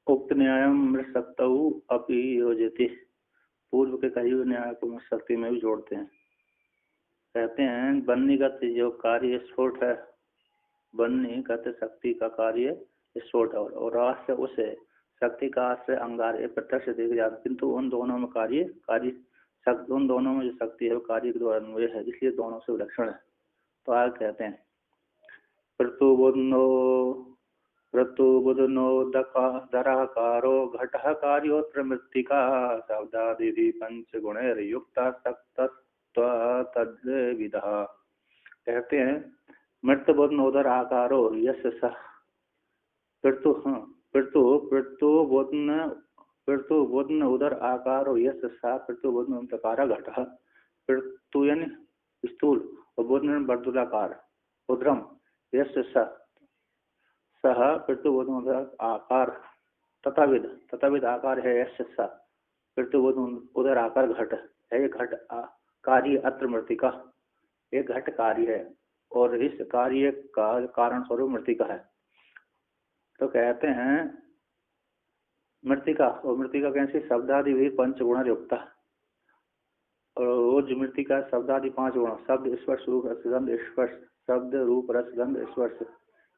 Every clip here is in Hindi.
उक्त न्यायम मृतशक्तौ अपि योजति। पूर्व के कही हुए न्याय को मृतशक्ति में भी जोड़ते हैं। कहते हैं बन्नीगत जो कार्य स्फोट है, बन्नीगत शक्ति का कार्य स्फोट है और राष्ट्र उसे शक्ति का आश्रय अंगार प्रत्यक्ष देख जाता, किंतु उन दोनों में कार्य कार्य उन दोनों में जो शक्ति है वो कार्य के द्वारा अन्वय है, इसलिए दोनों से विलक्षण है। तो आगे कहते हैं ऋतुबुधनो दराकारो घटः कार्योत्र मृत्तिका शब्दादि पंचगुणैर्युक्ता तद्विदः। कहते हैं मृत्युबुधनोदर आकारो यश सह पृथु पृथुबुधन उदर आकारो यश सा पृथुबुधन प्रकार घटः। पृथु यानी स्थूल और बुधन वर्तुलाकार, उद्रम यश सह पृथुबुधन आकार तथाविद आकार है यश सा पृथुबुधन उदर आकार घट है। ये घट कार्य अत्र मृतिका, एक घट कार्य है और इस कार्य का कारण स्वरूप मृतिका है। तो कहते हैं मृतिका, और मृतिका कैसी शब्दादि भी पंचगुण युक्ता, और वो जो मृतिका शब्दादि पांच गुण शब्द स्पर्श रूप रसगंध स्पर्श, शब्द रूप रसगंध स्पर्श,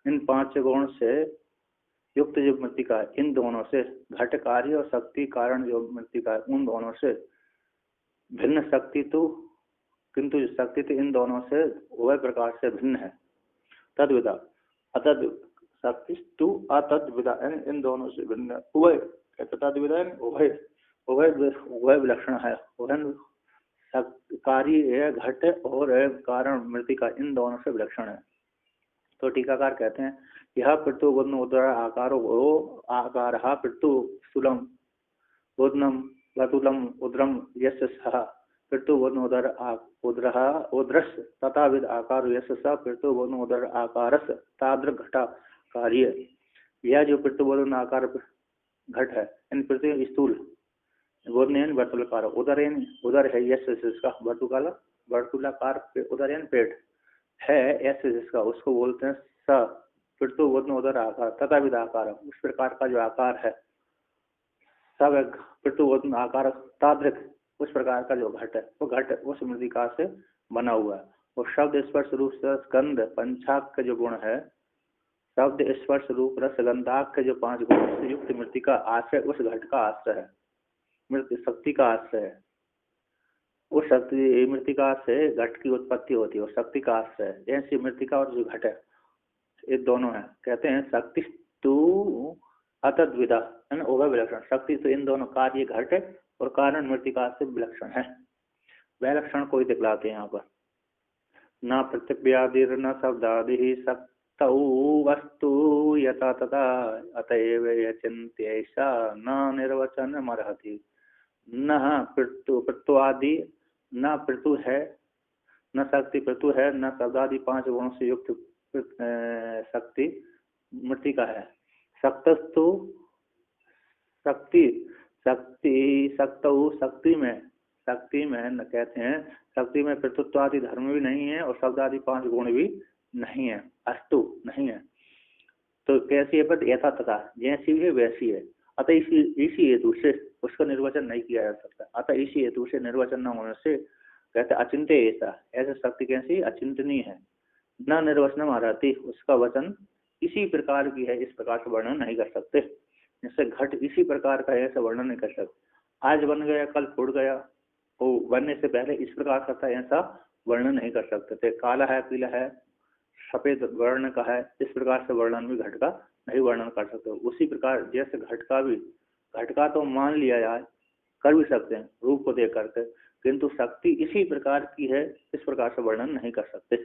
इन पांच गुण से युक्त जो मृतिका है, इन दोनों से घट कार्य और शक्ति कारण जो मृतिका है उन दोनों से भिन्न शक्ति तो, किंतु शक्ति तो इन दोनों से उभय प्रकार से भिन्न है। तद्विदा अतद शक्ति तु अतद्विदा, इन दोनों से भिन्न उभय तद्विदा उभय उभय उभय विलक्षण है। कार्य घट और कारण मृतिका इन दोनों से विलक्षण है। तो टीकाकार कहते हैं यह पृथु बुधन उदर आकारो आकार पृथु स्थूलम बुधनम वतुलम उद्रम यश सह पृथु बुधन उदर उद्रस तथाविद आकार यश सह पृथु बुधन उदर आकारस ताद्र घटा कार्य। यह जो पृथु बुधन आकार घट है इन पृथ्वी स्थूल बोधन वर्तुलाकार, उदर है यश जिसका वर्तुलाकार उदर पेट है ऐसे जिसका उसको बोलते हैं स पृथु बोधन उदर आकार तथाविद आकार, उस प्रकार का जो आकार है सब पृथु बोधन आकार तादृक, उस प्रकार का जो घट है वो घट उस मृतिका से बना हुआ है। और शब्द स्पर्श रूप रसगंध पंचाक जो गुण है, शब्द स्पर्श रूप रसगंधाक जो पांच गुण से युक्त मृतिका आश्रय उस घट का आश्रय है, शक्ति का आश्रय है। उस शक्ति मृतिका से घट की उत्पत्ति होती है और शक्ति का आश्रय है। ऐसी मृतिका और जो घट है ये दोनों है। कहते हैं शक्ति तु अतद्विदा उभय विलक्षण, शक्ति तो इन दोनों कार्य घट है और कारण मृतिका से विलक्षण है। वह लक्षण कोई दिखलाते हैं यहाँ पर न पृथ्व्यादिर न शब्दादि शक्तौ वस्तु यथा तथा अतएव यचिन्त्यैषा न निर्वचन मर्हति। न पृथु आदि, न पृथु है न शक्ति पृथु है न शब्दादि पांच गुणों से युक्त शक्ति मृतिका है। शक्तस्तु शक्ति शक्ति में न कहते हैं शक्ति में पृथुत्व आदि धर्म भी नहीं है और शब्दादि पांच गुण भी नहीं है, अस्तु नहीं है। तो कैसी है पर यथा तथा जैसी है वैसी है। अतः इसी हेतु से उसका निर्वचन नहीं किया जा सकता। अतः इसी हेतु से निर्वचन न होने से कहते अचिंत्य ऐसा शक्ति कैसी अचिंतनीय है। न निर्वचन आराती, उसका वचन इसी प्रकार की है इस प्रकार से वर्णन नहीं कर सकते। जैसे घट इसी प्रकार का है ऐसा वर्णन नहीं कर सकते। आज बन गया कल फूट गया, वो बनने से पहले इस प्रकार का था ऐसा वर्णन नहीं कर सकते थे। काला है पीला है सफेद वर्ण का है, इस प्रकार से वर्णन भी घट का नहीं वर्णन कर सकते। उसी प्रकार जैसे घट का तो मान लिया जाए कर भी सकते हैं रूप को देख करके, किंतु शक्ति इसी प्रकार की है इस प्रकार से वर्णन नहीं कर सकते।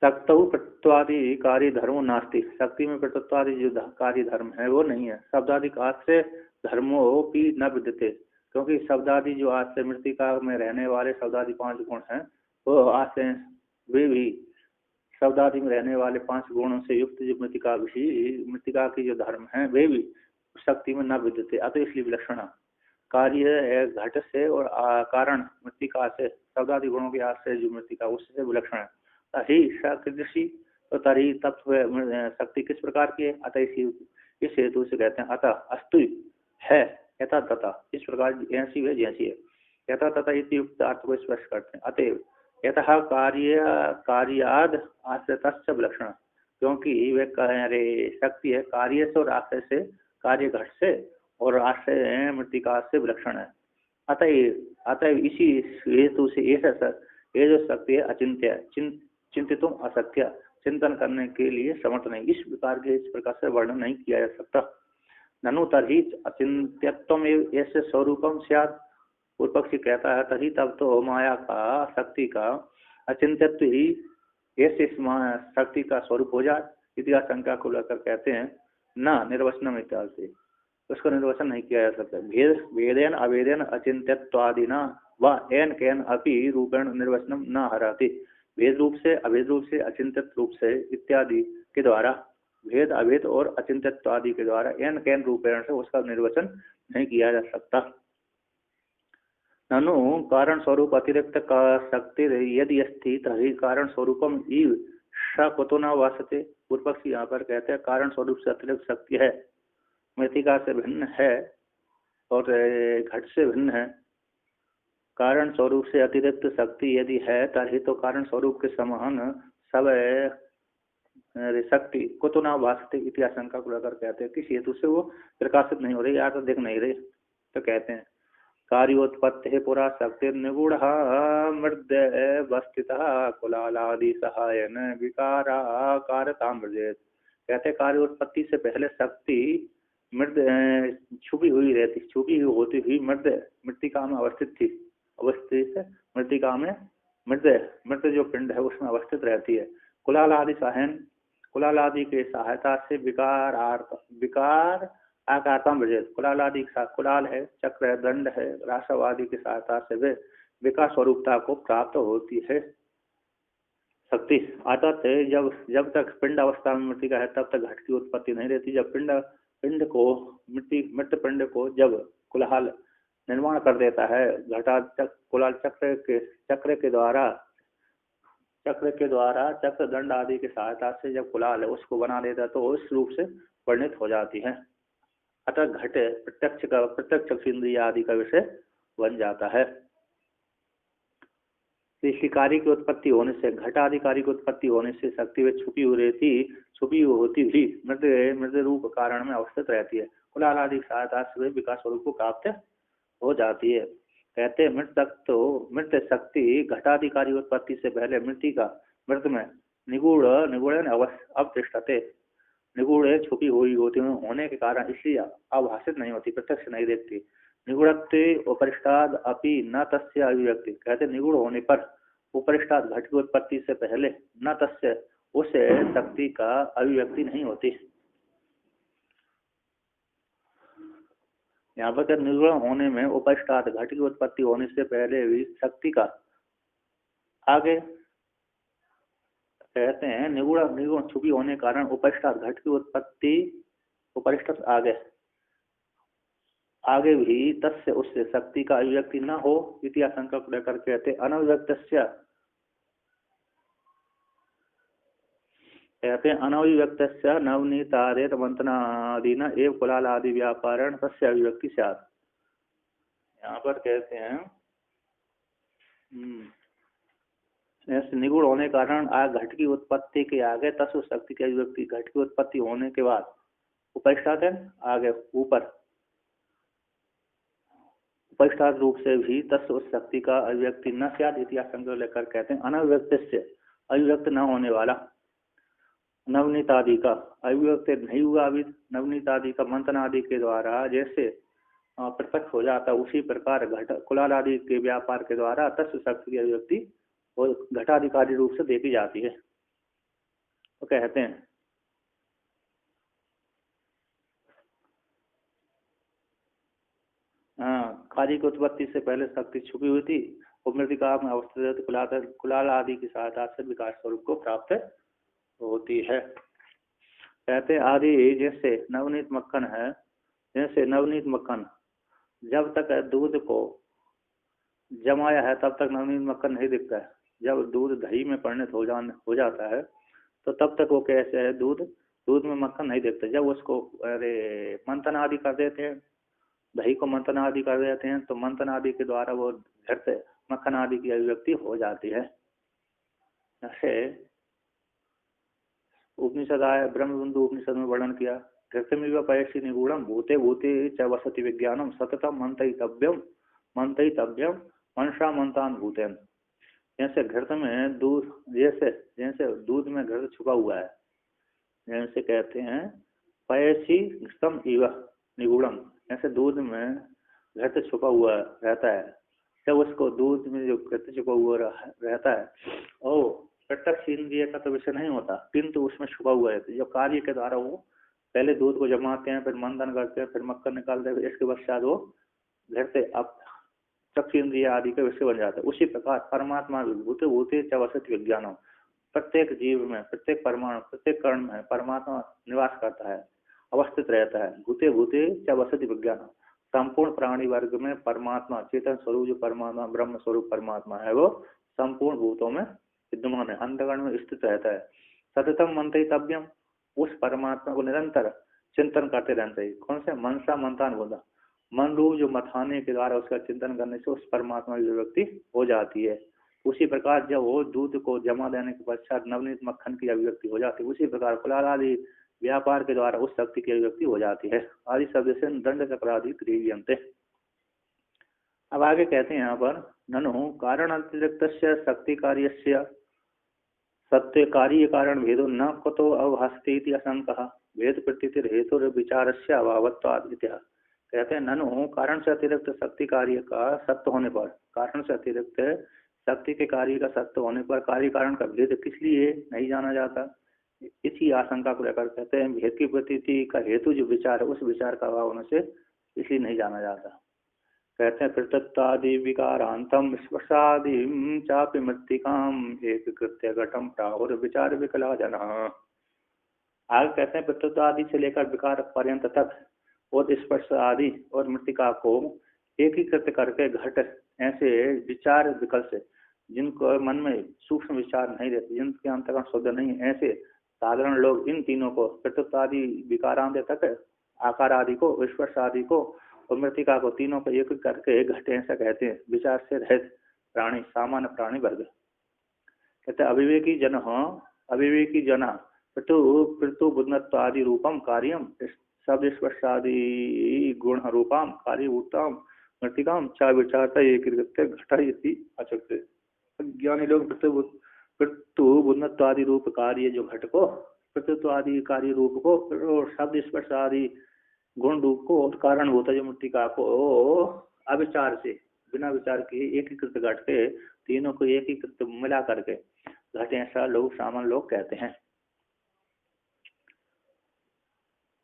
शक्तौ पृथ्वादि कार्य धर्मो नास्ति, शक्ति में पृथ्वादि जो कार्य धर्म है वो नहीं है। शब्दादि आश्रय धर्मो भी न विद्यते, क्योंकि शब्दादि जो आश्रय मृतिका में रहने वाले शब्दादि पांच गुण हैं वो आश्रय वे भी शब्दादि में रहने वाले पांच गुणों से युक्त जो मृतिका की जो धर्म है वे भी शक्ति में न विद्यते। अतः इसलिए विलक्षण कार्य है घट से और कारण मृतिका से शब्दादि गुणों के आश्रय जो मृतिका उससे विलक्षण है। तही सकृषि तो तरी तत्व शक्ति किस प्रकार की है। अतः इस हेतु से कहते हैं अतः अस्तु है यथा तथा, इस प्रकार ऐसी है जैसी है। यथा तथा इति युक्त अर्थ को स्पष्ट करते हैं। अतएव यतः कार्याद आश्रित विलक्षण, क्योंकि वे कार्य शक्ति है कार्य से और आश्रय से, कार्य घट से और आश्रय मृतिका से विलक्षण है। अतएव इसी हेतु से ये जो शक्ति है अचिंत्य, चिंतितुम असत्य, चिंतन करने के लिए समर्थ नहीं, इस प्रकार के इस प्रकार से वर्णन नहीं किया जा सकता। ननु तर्हि अचिंत्यत्वम ऐसे स्वरूपम स्यात्, पूर्व पक्षी कहता है तभी तब तो माया का शक्ति का अचिंत्यत्व ही ऐसे शक्ति का स्वरूप हो जाए। इतिहास शंका को लेकर कहते हैं न निर्वचनम इत्यादि से, उसका निर्वचन नहीं किया जा सकता। वेदेन अवेदेन अचिंत्यत्वादिना व एन कैन अपि रूपेण निर्वचनम न हराति, भेद रूप से अभेद रूप से अचिंत्यत रूप से इत्यादि के द्वारा, भेद अभेद और अचिंत्यत्व आदि के द्वारा एन कैन रूपेण से उसका निर्वचन नहीं किया जा सकता। ननु कारण स्वरूप अतिरिक्त का शक्ति यदि अस्ति तभी कारण स्वरूपम इव कुतो न वासते। पूर्व पक्षी यहाँ पर कहते हैं कारण स्वरूप से अतिरिक्त शक्ति है, मृतिका से भिन्न है और घट से भिन्न है। कारण स्वरूप से अतिरिक्त शक्ति यदि है तभी तो कारण स्वरूप के समान सब शक्ति कुतो न वासते इति आशंका को लेकर कहते हैं किस हेतु से वो प्रकाशित नहीं हो रही या तो दिख नहीं रही। तो कहते हैं कार्योत्पत्ति पुरा शक्ति निगूढ़ मृद वस्थित कुलालादि सहायन विकाराकारताम व्रजेत। कहते कार्योत्पत्ति से पहले शक्ति मृद छुपी हुई रहती, छुपी हुई होती हुई मृतिका में अवस्थित थी, अवस्थित मृतिका में मृद जो पिंड है उसमें अवस्थित रहती है। कुलाल आदि सहायन, कुलाल आदि के सहायता से विकार आकारतम व्रजेत, कुलाल आदि कुलाल है, चक्र है, दंड है, रासव आदि की सहायता से वे विकास स्वरूपता को प्राप्त होती है शक्ति। अर्थात जब तक पिंड अवस्था में मृतिका है तब तक घट की उत्पत्ति नहीं रहती। जब पिंड को मृत पिंड को जब कुलाल निर्माण कर देता है कुलाल चक्र के द्वारा चक्र दंड आदि की सहायता से जब कुलाल है उसको बना देता है तो उस रूप से परिणित हो जाती है। अतः घट प्रत्यक्ष इंद्रिय आदि का विषय बन जाता है। इसलिए कार्य की उत्पत्ति होने से, घट आदि कार्य की उत्पत्ति होने से शक्ति वे छुपी होती भी मृद रूप कारण में अवस्थित रहती है। कुलाल आदि की सहायता से वे विकास स्वरूप को प्राप्त हो जाती है। कहते हैं मृत शक्ति घटाधिकारी उत्पत्ति से पहले मृत में निगूढ़ अवतिष्ठते, निगूढ़ छुपी हुई होती होने के कारण इसलिए अभाषित नहीं होती, प्रत्यक्ष नहीं देखती। निगूढ़त्व उपरिष्टाद अपि न तस्य अभिव्यक्ति, कहते निगूढ़ होने पर उपरिष्टाद घट की उत्पत्ति से पहले न तस्य उस शक्ति का अभिव्यक्ति नहीं होती। यहाँ पर निगूढ़ होने में उपरिष्टाद घट की उत्पत्ति होने से पहले भी शक्ति का आगे कहते हैं निगूढ़ छुपी होने के कारण उपरिष्टाद घट की उत्पत्ति उपरिष्टाद आगे भी तस्य उससे शक्ति का अभिव्यक्ति न हो इति आशंका को लेकर कहते अनभिव्यक्तस्य, कहते हैं अनभिव्यक्तस्य नवनीतारेत मंथनादिना एव कुलाल आदि व्यापारण तस्य अभिव्यक्ति स्यात्। यहाँ पर कहते हैं ऐसे निगूढ़ होने के कारण घट की उत्पत्ति के आगे तत्व शक्ति की अभिव्यक्ति, घट की उत्पत्ति होने के बाद उपरिष्टाद है आगे ऊपर उपरिष्टाद रूप से भी तत्व शक्ति का अभिव्यक्ति न स्यात् इति आशंका लेकर कहते हैं अनभिव्यक्त से अभिव्यक्त न होने वाला नवनीत आदि का अभिव्यक्त नहीं हुआ अभी नवनीत आदि का मंथन आदि के द्वारा जैसे प्रत्यक्ष हो जाता उसी प्रकार घट कुलाल आदि के व्यापार के द्वारा तत्व शक्ति की अभिव्यक्ति और घटाधिकारी रूप से देखी जाती है। तो कहते हैं कार्य की उत्पत्ति से पहले शक्ति छुपी हुई थी और मृतिका में अवस्थित कुलाल आदि की सहायता से विकास स्वरूप को प्राप्त होती है। कहते आदि जैसे नवनीत मक्खन है, जैसे नवनीत मक्खन जब तक दूध को जमाया है तब तक नवनीत मक्खन नहीं दिखता है। जब दूध दही में परिणत हो जाता है तो तब तक वो कैसे है दूध दूध में मक्खन नहीं देखते। जब उसको अरे मंथन आदि कर देते हैं, दही को मंथन आदि कर देते हैं, तो मंथन आदि के द्वारा वो घर से मक्खन आदि की अभिव्यक्ति हो जाती है। ऐसे उपनिषद आय, ब्रह्म बिंदु उपनिषद में वर्णन किया, घृतमिव पयसी निगूढ़म भूते भूते च वसति विज्ञानम सततम मंतयितव्यम मनसा मंतान भूतेन। जैसे घृत में दूध, जैसे जैसे दूध में घृत छुपा हुआ है, जैसे कहते हैं पयसी घृतम इव निगूढ़म, ऐसे दूध में घृत छुपा हुआ रहता है। जब उसको दूध में जो घृत छुपा हुआ रहता है, ओ प्रत्यक्ष इंद्रिय का तो विषय नहीं होता, किंतु उसमें छुपा हुआ है। जो कार्य के द्वारा वो पहले दूध को जमाते हैं, फिर मंथन करते हैं, फिर मक्खन निकालते हैं, इसके पश्चात वो घर से अब चक्षु इंद्रिय आदि के विषय बन जाते हैं। उसी प्रकार परमात्मा भूते भूते च वसति विज्ञानम, प्रत्येक जीव में, प्रत्येक परमाणु, प्रत्येक कण में परमात्मा निवास करता है, अवस्थित रहता है। भूते भूते च वसति विज्ञानम, संपूर्ण प्राणी वर्ग में परमात्मा, चेतन स्वरूप जो परमात्मा, ब्रह्म स्वरूप परमात्मा है, वो संपूर्ण भूतों में विद्यमान है, अंतःकरण में स्थित रहता है। सततम मंतव्यम, उस परमात्मा को निरंतर चिंतन करते रहना चाहिए। कौन से? मनसा मंथन बोला, मन रूप जो मथाने के द्वारा उसका चिंतन करने से उस परमात्मा की अभिव्यक्ति हो जाती है। उसी प्रकार जब वो दूध को जमा देने के पश्चात नवनीत मक्खन की अभिव्यक्ति हो जाती है, उसी प्रकार कुलाल आदि व्यापार के द्वारा उस शक्ति की अभिव्यक्ति हो जाती है। आदि शब्द से दंड चक्रादि क्रियन्ते। अब आगे कहते हैं यहाँ पर, ननु कारण अतिरिक्त शक्ति कार्य सत्य कार्य कारण भेदो न कुतो अवभासते इति आशंका, भेद प्रतीति हेतु विचार से अभावत्वाद इत्यादि। कहते हैं ननु कारण से अतिरिक्त शक्ति कार्य का सत्य होने पर, कारण से अतिरिक्त शक्ति के कार्य का सत्य होने पर कार्य कारण का भेद किस लिए नहीं जाना जाता, इसी आशंका को लेकर कहते हैं भेद की प्रतीति का हेतु जो विचार है, उस विचार का अभाव होने से इसलिए नहीं जाना जाता। कहते हैं पृथक्तादि विकारांतम स्पर्शादि चापि मृत्तिकाम एक कृत्य घटम प्राहुर विचार विकला जना। आगे कहते हैं पृथक्ता आदि से लेकर विकार पर्यंत तक और स्पर्श आदि और मृत्तिका को एकीकृत करके घट, ऐसे विचार विकल से, जिनको मन में सूक्ष्म विचार नहीं रहते, जिनके अंतःकरण शुद्ध नहीं, ऐसे साधारण लोग इन तीनों को पृथक्ता आदि विकारांत तक, आकार आदि को, स्पर्श आदि को और मृतिका को, तीनों को एक करके घटे ऐसा कहते हैं। विचार से रहित प्राणी, सामान्य प्राणी वर्ग। कहते हैं अविवेकी जन, अविवेकी जना पृथु बुद्धत्व आदि रूपम कार्यम शब्द स्पर्शादि गुण रूपम कार्य उत्तम मृतिकाम चा विचारता एक घटा अचकते। ज्ञानी लोग पृथु बुद्धत्व आदि रूप कार्य जो घट को, पृथुत्व आदि कार्य रूप को और शब्द स्पर्श आदि गुण रूप को और कारण होता जो मृतिका को अविचार से, बिना विचार के एकीकृत घट के, तीनों को एकीकृत मिला करके घटे, ऐसा लोग सामान्य लोग कहते हैं।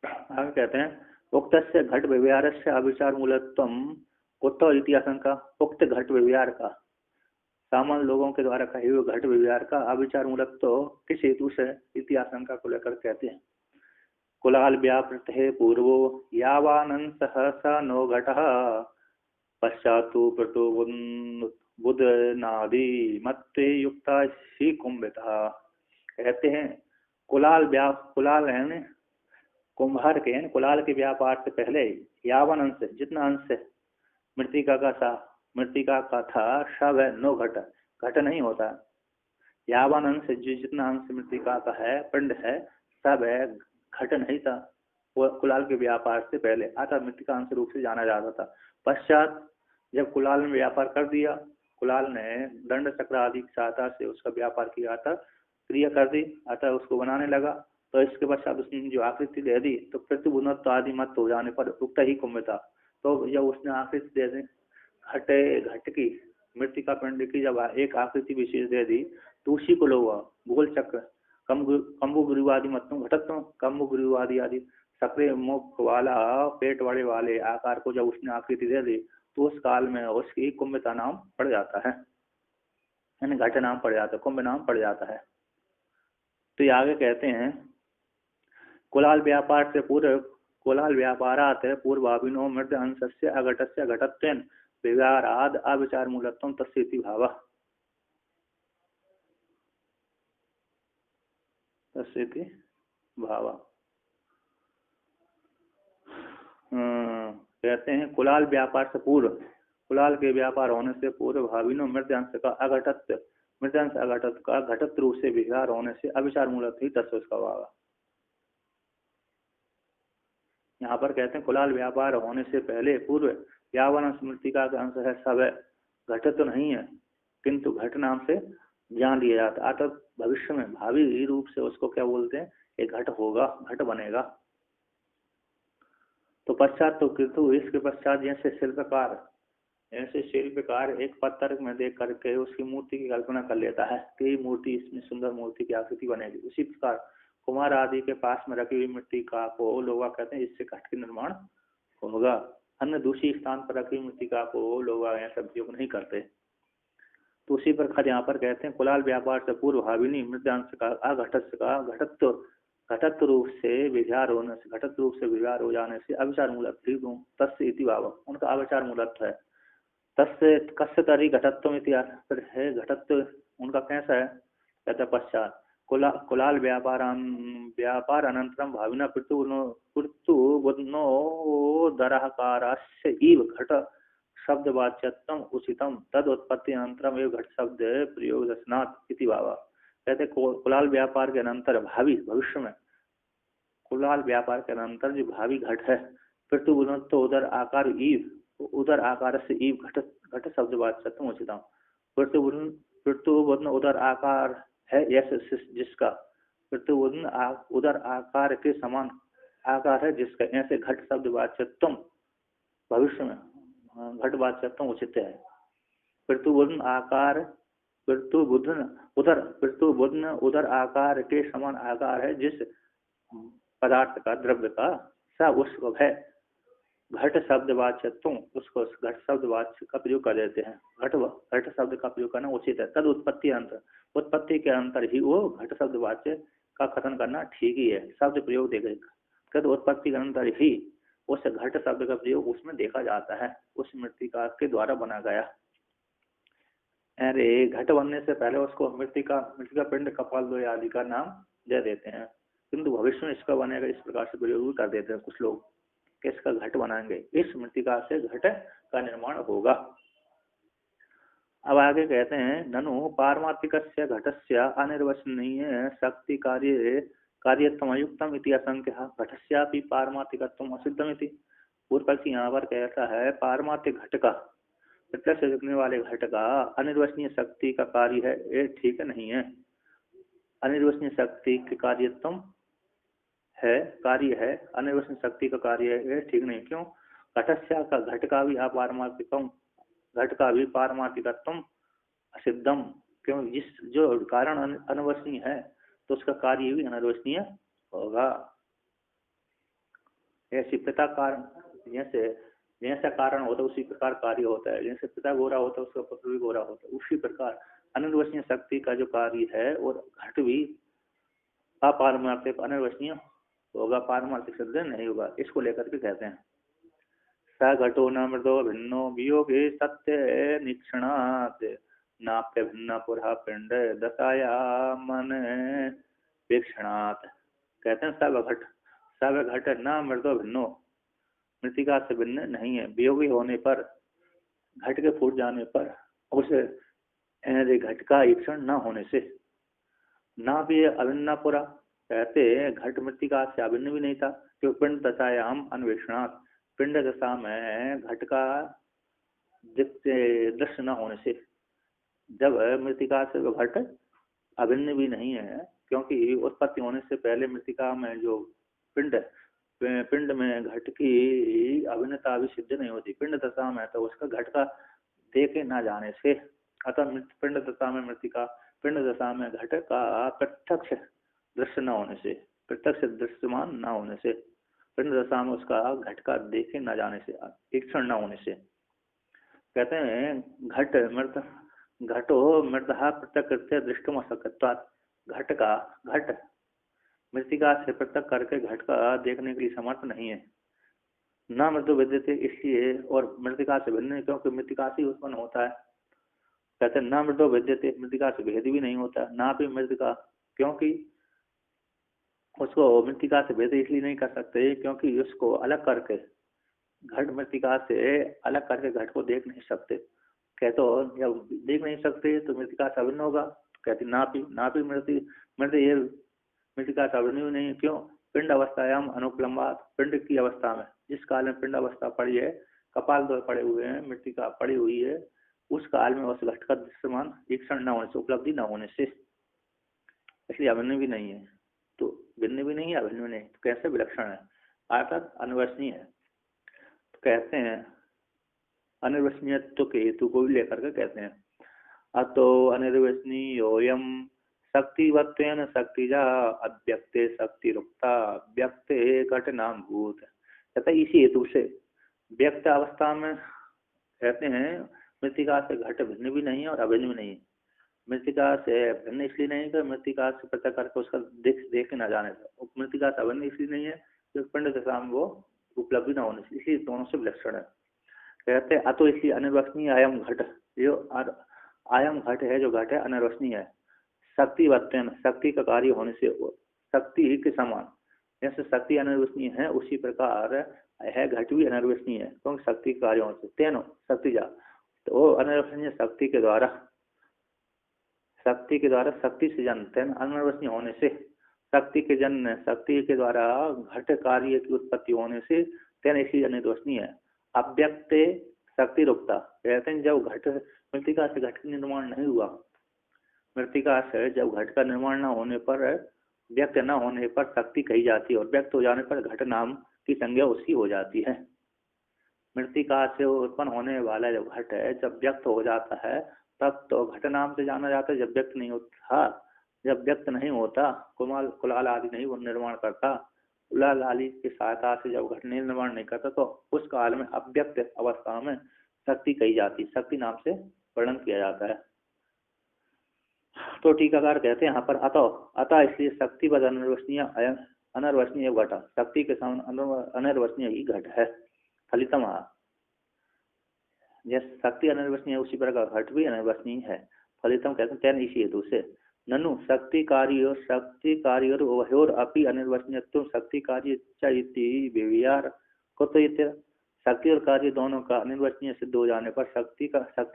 आगे कहते हैं उक्त से घट व्यवहार से अविचार मूलत्व कुत्तो इति आशंका। उक्त घट व्यवहार का, सामान्य लोगों के द्वारा कहे हुए घट व्यवहार का अविचार मूलत्व किस हेतु से इति आशंका को लेकर कहते हैं। कुलाल व्यापृत है पूर्वो यावानन सहसा नो घट पश्चातु प्रतो बुधनादि मत्ते युक्ता ही कुंभिता। कहते हैं कुलाल कुलाल है कुंभार के, कुलाल के व्यापार से पहले यावन अंश, जितना अंश मृतिका का था सब है, नो घट, घट नहीं होता। यावन अंश जितना अंश मृतिका का है, पिंड है, सब है, घट नहीं था। वो कुलाल के व्यापार से पहले अतः मृतिका अंश रूप से जाना जाता था। पश्चात जब कुलाल ने व्यापार कर दिया, कुलाल ने दंड चक्र आदि की सहायता से उसका व्यापार किया था, क्रिया कर दी, अतः उसको बनाने लगा, तो इसके पश्चात उसने जो आकृति दे दी, तो प्रतिबुनत्व आदि मत हो जाने पर उक्त ही कुंभ था। तो जब उसने आकृति दे दी घट की, मृतिका पिंड की जब एक आकृति विशेष दे दी, तो उसी को लोग गोल चक्र कम्बु गुरुवादि मतों घटत्व कम्बु गुरुवादि आदि सक्रिय मुख वाला पेट वाले आकार को जब उसने आकृति दे दी, तो उस काल में उसकी कुंभता नाम पड़ जाता है, यानी घट नाम पड़ जाता है, कुंभ नाम पड़ जाता है। तो ये आगे कहते हैं कुलाल व्यापार से पूर्व, कुलाल व्यापारात पूर्वाभिनो मृत अंशस्य अघटस्य घटत्वेन व्यवहाराद अविचार मूलत्वं तस्येति भावः। तस्येति भावः। कहते हैं कुलाल व्यापार से पूर्व, कुलाल के व्यापार होने से पूर्व भाविनो मृदयांश का अघटत, मृदयांश अघटत का घटत रूप से विचार होने से अविचार मूलक ही तत्व उसका होगा। यहाँ पर कहते हैं कुलाल व्यापार होने से पहले पूर्व यावन स्मृतिका का अंश है, सब है, घटत तो नहीं है, किंतु घट नाम से जान लिया जाता है। अतः भविष्य में भावी रूप से उसको क्या बोलते हैं, एक घट होगा, घट बनेगा। तो पश्चात तो किंतु इसके पश्चात जैसे शिल्पकार, ऐसे शिल्पकार एक पत्थर में देख करके उसकी मूर्ति की कल्पना कर लेता है कि मूर्ति, इसमें सुंदर मूर्ति की आकृति बनेगी। उसी प्रकार कुमार आदि के पास में रखी हुई मिट्टी का को लोग कहते हैं इससे घट के निर्माण होगा। अन्य दूसरी स्थान पर रखी हुई मिट्टी का को लोग ऐसा उपयोग नहीं करते। तो उसी प्रकार यहाँ पर कहते हैं कुलाल व्यापार से पूर्व भाविनी मृदयांश का अघटत का घटत रूप से विचार होने से, घटत रूप से विचार हो जाने से अविचार मूलक तस्य इति भाव, उनका अविचार मूलक है। तस्य कस्य तरी घटत्व इतिहास है, घटत्व उनका कैसा है, कहते पश्चात कुलाल व्यापार अनंतरम भाविना पृथुबुद्धनो दरहकारस्य इव घट शब्द वाच्यत्म उचितम तद उत्पत्ति अनंतरम एवं घट शब्द प्रयोग दर्शनात् इति भावा। कहते कुलाल व्यापार के अनंतर भावी, भविष्य में कुलाल व्यापार के अनंतर जो भावी घट है, पृथुबुद्धन तो उदर आकार ईव, उदर आकार से ईव घट शब्द वाच्यत्म उचितम। पृथुबुद्धन उदर आकार है, ऐसे जिसका पृथुबुद्धन उदर आकार के समान आकार है जिसका, ऐसे घट शब्द वाच्यत्म भविष्य में घट वाच्यत्म उचित है। पृथुबुद्धन आकार, पृथुबुद्धन उदर आकार के समान आकार है जिस पदार्थ का, द्रव्य का, सा उसको है घट शब्द वाच्यत्व, उसको घट शब्द वाच्य का प्रयोग कर देते हैं। घट शब्द का प्रयोग करना उचित है। तद उत्पत्ति अंतर, उत्पत्ति के अंतर ही वो घट शब्द वाच्य का कथन करना ठीक ही है। शब्द प्रयोग देखेगा, तद उत्पत्ति के अंतर ही उस घट शब्द का प्रयोग उसमें देखा जाता है, उस मृतिका के द्वारा बना गया। अरे घट बनने से पहले उसको मृतिका पिंड कपाल आदि का नाम दे देते हैं, किंतु भविष्य में इसका बनेगा इस प्रकार से प्रयोग कर देते हैं कुछ लोग, इसका घट बनाएंगे, इस मृतिका से घट का निर्माण होगा। अब आगे कहते हैं ननु पारमार्थिकस्य घटस्य अनिर्वचनीय शक्ति कार्यत्वयुक्तम इति असंख्य घटस्यापि पारमार्थिकत्वम असिद्धम इति। पूर्व पक्षी यहाँ पर कहता है पारमार्थिक घट का, प्रत्यक्ष दिखने वाले घट का अनिर्वचनीय शक्ति का कार्य है, ये ठीक नहीं है। अनिर्वचनीय शक्ति के कार्यत्व है, कार्य है, अनिर्वचनीय शक्ति का कार्य है, ये ठीक नहीं। क्यों? घटस्या का, घट का भी अपारमार्थिकम, घट का भी पारमार्थिकत्व असिद्धम, क्यों? जिस जो कारण अनिर्वचनीय है तो उसका कार्य भी अनिर्वचनीय होगा। ऐसी पिता कारण, जैसा कारण होता है उसी प्रकार कार्य होता है। जैसे पिता गोरा होता है उसका पुत्र भी गोरा होता है, उसी प्रकार अनिर्वचनीय शक्ति का जो कार्य है और घट भी अपारमार्थिक अनिर्वचनीय होगा, पारमार्थिक शब्द नहीं होगा। इसको लेकर के कहते हैं स घटो न मृदो भिन्नो वियोगे सत्य निक्षणात् नाप्य भिन्न पुरा पिंड दशाया मन वीक्षणात्। कहते हैं सब घट न मृदो भिन्नो, मृतिका से भिन्न नहीं है, वियोगी होने पर, घट के फूट जाने पर, उस घट का ईक्षण न होने से। ना भी अभिन्न पुरा, कहते घट मृतिका से अभिन्न भी नहीं था, क्योंकि पिंड दशायाम अन्वेषणात्, पिंड दशा में घट का दृश्य न होने से। जब मृतिका से घट अभिन्न भी नहीं है, क्योंकि उत्पत्ति होने से पहले मृतिका में जो पिंड में घट की अभिन्नता भी सिद्ध नहीं होती, पिंड दशा में तो उसका घट का देखे न जाने से। अतः पिंड दशा में मृतिका, पिंड दशा में घट का प्रत्यक्ष दृश्य न होने से, प्रत्यक्ष दृश्यमान न होने से, पिंड दशा में उसका घट का देखे न जाने से, ईक्षण न होने से। कहते हैं घटो मृतः प्रत्यकृत्य दृष्टुम असक्तत्वात्, घट मृतिका से पृथक करके घट का देखने के लिए समर्थ नहीं है। न मृत्यु विद्यते, इसलिए, और मृतिका से भिन्न है क्योंकि मृतिका से उत्पन्न होता है। कहते हैं न मृत्यु विद्यते, मृतिका से भेद भी नहीं होता, ना भी मृतिका, क्योंकि उसको मृतिका से भेद इसलिए नहीं कर सकते क्योंकि उसको अलग करके घट मृतिका से अलग करके घट को देख नहीं सकते। कहते हो जब देख नहीं सकते तो मृतिका से अभिन्न होगा, कहते नापी नापी मृति मृति ये मृतिका से अभिन्न नहीं है। क्यों? पिंड अवस्थायाम अनुपलम्बात, पिंड की अवस्था में, जिस काल में पिंड अवस्था पड़ी है, कपाल दो पड़े हुए हैं, मृतिका पड़ी हुई है, उस काल में उस घट का दृश्यमान ईक्षण न होने से, उपलब्धि न होने से, इसलिए अभिन्न भी नहीं है। तो भिन्न भी नहीं है, अभिन्न भी नहीं, तो कैसे विलक्षण है? अर्थात अनिर्वचनीय है। तो कहते हैं अनिर्वचनीयत्व के हेतु को भी लेकर के कहते हैं अतो अनिर्वचनीयोयम शक्तिवत्वेन शक्तिजा अव्यक्ते शक्ति रुक्ता व्यक्ते घटनाम भूत। कहता है इसी हेतु से व्यक्त अवस्था में कहते हैं मृतिका से घट भिन्न भी नहीं है और अभिन्न भी नहीं है। मृतिका से भिन्न इसलिए नहीं कि मृतिका से पता करके उसका देख ना जाने से, मृतिका से अभिन्न इसलिए नहीं है कि पिंड दशा में वो उपलब्धि न होने से, इसलिए दोनों से विलक्षण है। कहते हैं अतो इसलिए अनिर्वचनीय आयम घट, जो आयम घट है, जो घट है अनिर्वचनीय है। शक्ति वत्वेन, शक्ति का कार्य होने से, शक्ति के समान, जैसे शक्ति अनिर्वचनीय है उसी प्रकार है घट भी अनिर्वचनीय है, क्योंकि शक्ति कार्य होने से। तेनो शक्ति जा, तो वो अनिर्वचनीय शक्ति के द्वारा, शक्ति के द्वारा शक्ति से जन्म, तेन अनिर्वचनीय होने से, शक्ति के जन्म, शक्ति के द्वारा घट कार्य की उत्पत्ति होने से तेन इसी अनिर्वचनीय है। अव्यक्त शक्ति रुकता, कहते हैं जब घट मृतिका से घट का निर्माण नहीं हुआ, मृतिका से जब घट का निर्माण न होने पर, व्यक्त न होने पर शक्ति कही जाती है, और व्यक्त हो जाने पर घट नाम की संज्ञा उसकी हो जाती है। मृतिका से उत्पन्न होने वाला जब घट है, जब व्यक्त हो जाता है तब तो घट नाम से जाना जाता है। जब व्यक्त नहीं होता, जब व्यक्त नहीं होता, कुलाल आदि नहीं वो निर्माण करता, कुलाल आदि की सहायता से जब घट निर्माण नहीं करता, तो उस काल में अव्यक्त अवस्था में शक्ति कही जाती, शक्ति नाम से वर्णन किया जाता है। तो टीकाकार कहते हैं यहाँ पर अतः इसलिए शक्ति पद अनिर्वचनीय अनिर्वचनीय घट, शक्ति के सामने अनिर्वचनीय ही घट है। फलितम, जैसे शक्ति अनिर्वचनीय उसी प्रकार घट भी अनिर्वचनीय है। फलितम कहते हैं तेन इसी हेतु से, ननु शक्ति कार्य उभयोर अपि अनिर्वचनीयत्व शक्ति कार्य इति व्यवहार कुतो, शक्ति और कार्य दोनों का अनिर्वचनीय सिद्ध हो जाने पर शक्ति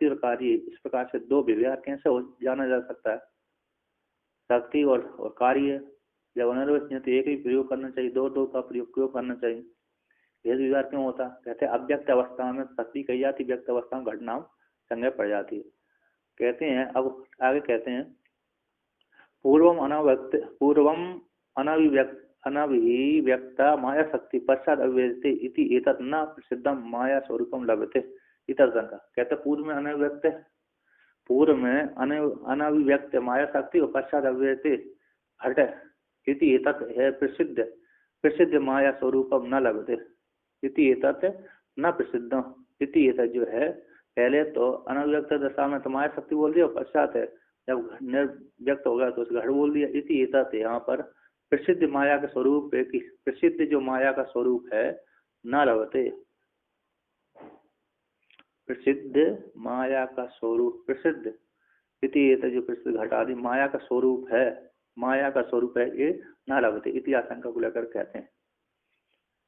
और कार्य इस प्रकार से दो व्यवहार कैसे हो जाना जा सकता है? शक्ति और कार्य जब अनिर्वचनीय तो एक ही प्रयोग करना चाहिए, दो का प्रयोग क्यों करना चाहिए? भेद विवाह क्यों होता? कहते हैं अव्यक्त अवस्था में शक्ति कही जाती, व्यक्त अवस्था में घटनाम संज्ञा पड़ जाती है। कहते हैं अब आगे कहते हैं पूर्वम अनभिव्यक्ता माया शक्ति पश्चात अव्यक्ते इति एतत् न प्रसिद्धम माया स्वरूपम लभते इतर्शंका। कहते पूर्व में अनव्यक्त, पूर्व में अनभिव्यक्त माया शक्ति और पश्चात अव्यक्ते घट इति एतत् है प्रसिद्ध माया स्वरूपम न लभते इति एतत् न प्रसिद्ध इति एतत् जो है, पहले तो अनव्यक्त दशा में तो माया शक्ति बोल दिया, पश्चात है जब निर्व्यक्त होगा तो घट बोल दिया। इति एतत् यहाँ पर प्रसिद्ध माया का स्वरूप है कि प्रसिद्ध जो माया का स्वरूप है न लभते, प्रसिद्ध माया का स्वरूप, प्रसिद्ध इति एतत् जो प्रसिद्ध घट आदि माया का स्वरूप है, माया का स्वरूप है ये न लभते इति आशंका को लेकर कहते हैं।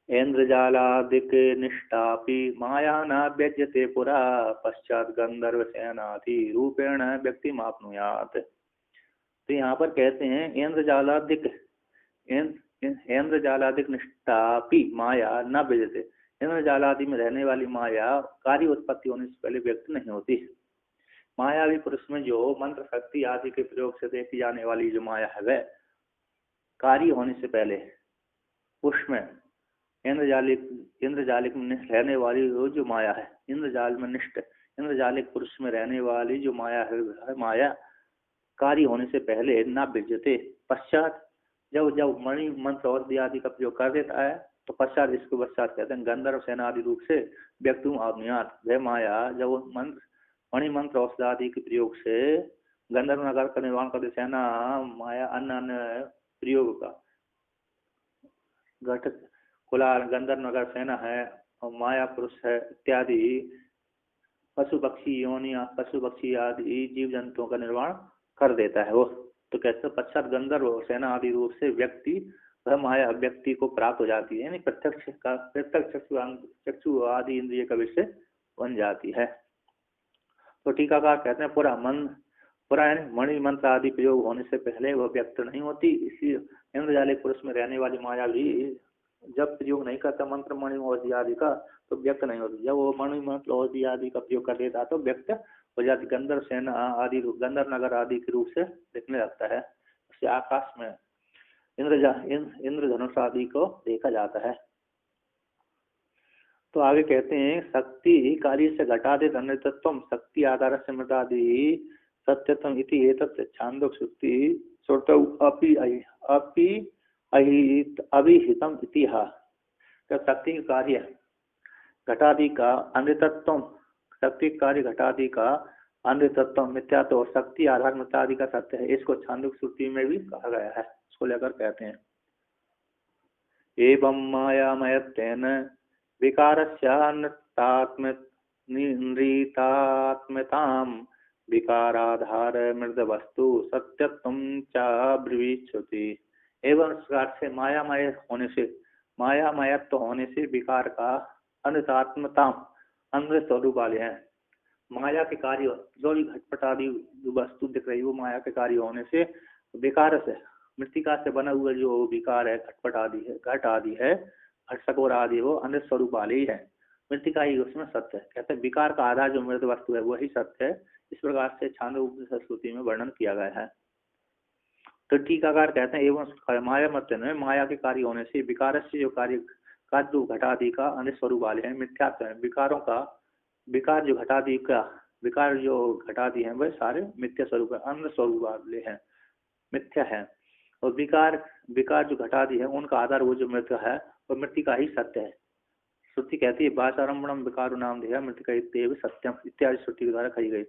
इंद्रजालादिक निष्ठापि माया न व्यज्यते पुरा पश्चात गंधर्व सेनाधि रूपेण व्यक्ति मापनुयात। तो यहाँ पर कहते हैं इंद्रजालादिक निष्ठापि माया न व्यज्यते, इंद्रजालादि में रहने वाली माया कार्य उत्पत्ति होने से पहले व्यक्त नहीं होती। मायावी पुरुष में जो मंत्र शक्ति आदि के प्रयोग से देखी जाने वाली जो माया है वह कार्य होने से पहले उसमें इंद्रजालिक में रहने वाली जो माया है, इंद्रजाल में निष्ठ इंद्रजालिक पुरुष में रहने वाली जो माया है, माया कार्य होने से पहले ना विजते, पश्चात जब मणि मंत्र और आदि का प्रयोग कर देता है तो पश्चात, इसको पश्चात कहते हैं गंधर्व सेना आदि रूप से व्यक्तुम आत्मयात। वह माया जब मणि मंत्र औषध आदि के प्रयोग से गंधर्व नगर का निर्माण करते, सेना माया अन्य प्रयोग का घट कुलाल गंधर्व नगर सेना है और माया पुरुष है इत्यादि पशु पक्षी आदि जीव जंतुओं का निर्माण कर देता है वो। तो कैसे पश्चात गंधर्व सेना आदि रूप से व्यक्ति वह माया व्यक्ति को प्राप्त हो जाती है, यानी प्रत्यक्ष चक्षु आदि इंद्रिय का विषय बन जाती है। तो टीकाकार कहते हैं पुरा यानी मणि मंत्र आदि प्रयोग होने से पहले वह व्यक्त नहीं होती, इसलिए इंद्रजालिक पुरुष में रहने वाली माया भी जब प्रयोग नहीं करता मंत्र मणि औषधि आदि का तो व्यक्त नहीं होती। जब वो मणि मंत्र औषधि आदि का प्रयोग कर देता तो व्यक्त हो जाती, गंधर्व सेना आदि गंधर्व नगर आदि के रूप से दिखने लगता है। उससे आकाश में इंद्रधनुष आदि को देखा जाता है। तो आगे कहते हैं शक्ति कार्य से घटादित अनृतत्वम शक्ति आधार से मृतादि सत्यत्वम इति एतत् छांदोक्य श्रुति श्रुतौ अपि अभिहितम इतिहा। शक्ति कार्य घटादि का अनृतत्वम, शक्ति कार्य घटादि का अनृतत्व मिथ्या तो शक्ति आधार मृतादि का सत्य है, इसको छांदोक्य श्रुति में भी कहा गया है। इसको लेकर कहते हैं एवं मायामयत्वेन विकारस्यान्नृतात्मताम् विकाराधार मृद वस्तु सत्यत्वं च ब्रवीच्छति। एवं इस प्रकार से मायामयत्व होने से विकार का अनृतात्मता अमृत स्वरूप वाले हैं। माया के कार्य जो भी घटपट आदि जो वस्तु दिख रही है वो माया के कार्य होने से विकार से मृतिका से बना हुआ जो विकार है घटपट आदि है घट आदि है घट सकोर आदि वो अमृत स्वरूप वाले ही है, मृतिका ही उसमें सत्य है। कहते हैं विकार का आधार जो मृत वस्तु है वही सत्य है। इस प्रकार से छांदोग्य श्रुति में वर्णन किया गया है। तो टीकाकार कहते हैं एवं माया मत में माया के कार्य होने से विकार से जो कार्य जो घटादि का अनित स्वरूप वाले हैं मिथ्यात्व है। विकारों का विकार जो घटादि का विकार जो घटादि है वह सारे मिथ्या स्वरूप है, अमृत स्वरूप वाले हैं, मिथ्या है। और विकार जो घटादि है उनका आधार वो जो मृत्यु है और मृत्यु का ही सत्य है। श्रुति कहती है वाचारंभम विकारो नाम देह मृतिका इत्येव सत्यम इत्यादि श्रुति के द्वारा कही गई।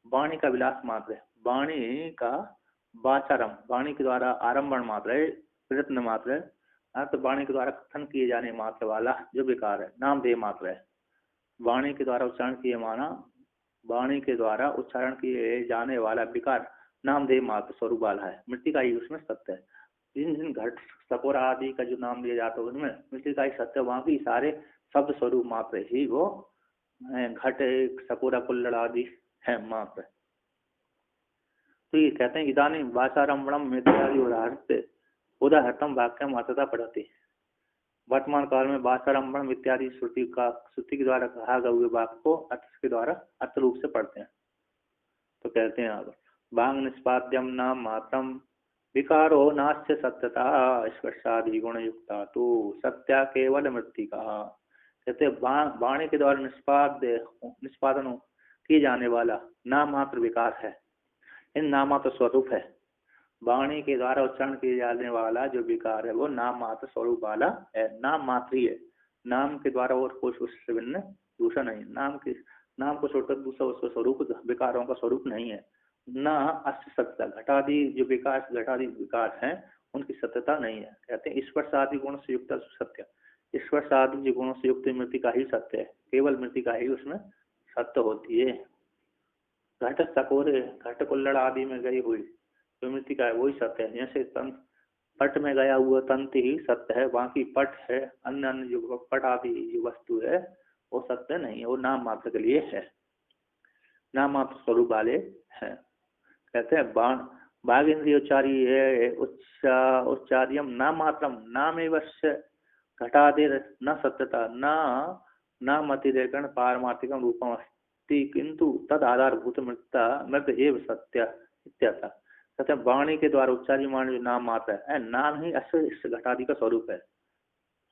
वाणी का विलास मात्र है, वाणी का वाचारम वाणी के द्वारा आरंभण मात्र है, प्रयत्न मात्र है, अर्थ वाणी के द्वारा कथन किए जाने मात्र वाला जो विकार है नाम देह मात्र है। वाणी के द्वारा उच्चारण किए माना वाणी के द्वारा उच्चारण किए जाने वाला विकार नाम देह मात्र स्वरूप वाला है, मृतिका ही उसमें सत्य है। जिन जिन घट सकोरा आदि का जो नाम दिया जाता है उनमें मृतिका ही सत्य, वहाँ भी सारे शब्द स्वरूप मात्र ही वो घट सकोरा कुल्लड़ आदि है मात्र। तो ये कहते हैं इदानीं वाचारंभणम इत्यादि उदाहरणम वाक्यम अतः पढ़ती। वर्तमान काल में वाचारंभणम इत्यादि श्रुति के द्वारा कहा गए हुए वाक्य को अर्थ के द्वारा अर्थ रूप से पढ़ते हैं। तो कहते हैं अब वांग निष्पाद्यम नाम मात्रम विकारो नास्य सत्यता स्पर्शादि गुण युक्ता तो सत्या केवल मृत्तिका। कहते वाणी के द्वारा निष्पादन किए जाने वाला नाम मात्र विकार है, इन नाम मात्र स्वरूप है। वाणी के द्वारा उच्चारण किए जाने वाला जो विकार है वो नाम मात्र स्वरूप वाला है, नाम मात्र ही है। नाम के द्वारा और कुछ उससे भिन्न दूसरा नहीं, नाम को छोड़कर दूसरा उसका स्वरूप विकारों का स्वरूप नहीं है। न अस्य सत्ता घटादि जो घटादि विकार हैं उनकी सत्यता नहीं है। कहते हैं स्पर्श आदि गुण से युक्त सत्य, स्पर्श आदि जो गुणों से युक्त मृतिका ही सत्य है, केवल मृतिका ही उसमें सत्य होती है। घट सकोरे घट कुल्लड़ आदि में गई हुई जो मृतिका है वही सत्य है। जैसे पट में गया हुआ तंत्र ही सत्य है, बाकी पट है अन्य जो पट आदि जो वस्तु है वो सत्य नहीं है, वो नाम मात्र के लिए है, नाम मात्र स्वरूप वाले हैं। कहते हैं बाघ इंद्रियोच्चारी है उच्चार्यम नाम मात्रम नाम एवं घटादेर न सत्यता न अतिरेकण पारमार्थिकम रूपम अस्ति किंतु तद आधारभूत मृत एव सत्य इत्यर्थ। कहते हैं वाणी के द्वारा उच्चारी वाणी जो नाम मात्र है, नाम ही अस्य इस घटादि का स्वरूप है,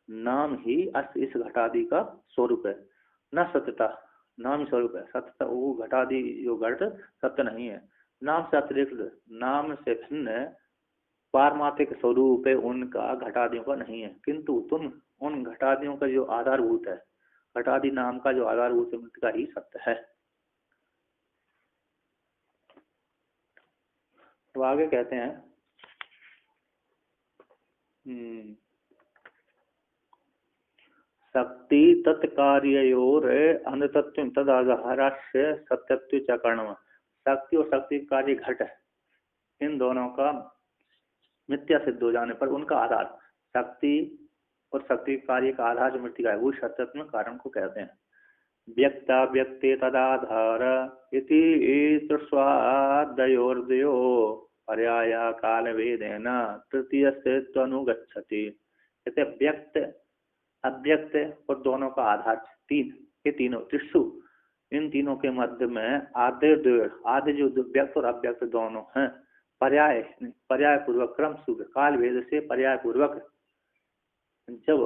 नाम ही अस्य इस घटादि का स्वरूप है। न सत्यता नाम स्वरूप है, सत्यता वो घटादि जो घट सत्य नहीं है। नाम से अतिरिक्त नाम से भिन्न पारमार्थिक स्वरूप है उनका घटादियों का नहीं है, किंतु तुम उन घटादियों का जो आधारभूत है, घटादि नाम का जो आधारभूत है का ही सत्य है। तो आगे कहते हैं शक्ति तत्कार्योर अनृतत्व तदाधारस्य सत्यत्व च कर्णम। शक्ति और शक्ति कार्य घट है, इन दोनों का मिथ्या सिद्ध हो जाने पर उनका आधार शक्ति और शक्ति कार्य का आधार जो मृतिका है वो सत्यात्मक कारण को कहते हैं। व्यक्ता व्यक्ते तदाधार इति स्वादयोर्दयो पर्याय काल वेदेन तृतीय से अनुगच्छति। कहते व्यक्त अव्यक्त और दोनों का आधार तीन, ये तीनों त्रिशु, इन तीनों के मध्य में आधे जो व्यक्त और अव्यक्त दोनों हैं पर्याय पूर्वक क्रम सूत्र काल वेद से पर्याय पूर्वक जब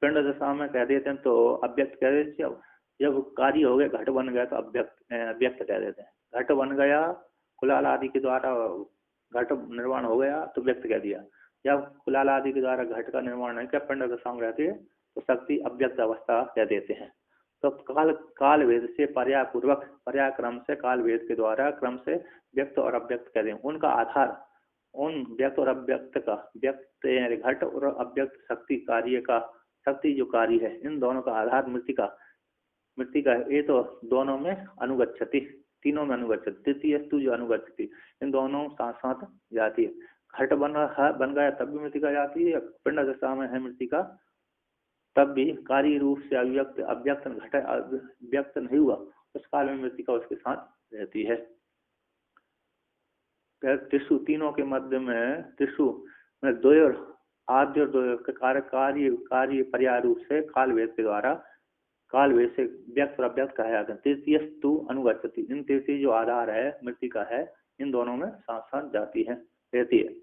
पिंड दशा में कह देते हैं तो अव्यक्त कह देते हैं, जब कार्य हो गया घट बन गया तो व्यक्त कह देते हैं। घट बन गया कुलाल आदि के द्वारा घट निर्माण हो गया तो व्यक्त कह दिया। जब कुलाल आदि के द्वारा घट का निर्माण नहीं किया पिंड दशा में रहती है तो शक्ति अव्यक्त अवस्था कह देते हैं। तो काल वेद से पर्याय पूर्वक पर्याय क्रम से काल वेद के द्वारा क्रम से व्यक्त और अव्यक्त कहते हैं। उनका आधार उन व्यक्त और अव्यक्त का व्यक्त घट और अव्यक्त शक्ति कार्य का शक्ति जो कार्य है इन दोनों का आधार मृतिका ये तो दोनों में अनुगच्छति, तीनों में अनुगच्छति, तृतीय जो अनुगच्छति, इन दोनों साथ साथ जाती है। घट बन गया तब भी मृतिका जाती है, पिंड दशा में है मृतिका तब भी कार्य रूप से अव्यक्त घट व्यक्त नहीं हुआ उस काल में मृतिका उसके साथ रहती है। त्रिशु तीनों के मध्य में त्रिशु में द्वयोर आद्य और द्वयोर कार्य पर्याय रूप से काल वेद के द्वारा काल वेद से व्यक्त और अव्यक्त कहा जाता है। तृतीय स्तु अनुगच्छति, इन तृतीय जो आधार है मृतिका है इन दोनों में साथ साथ जाती है रहती है।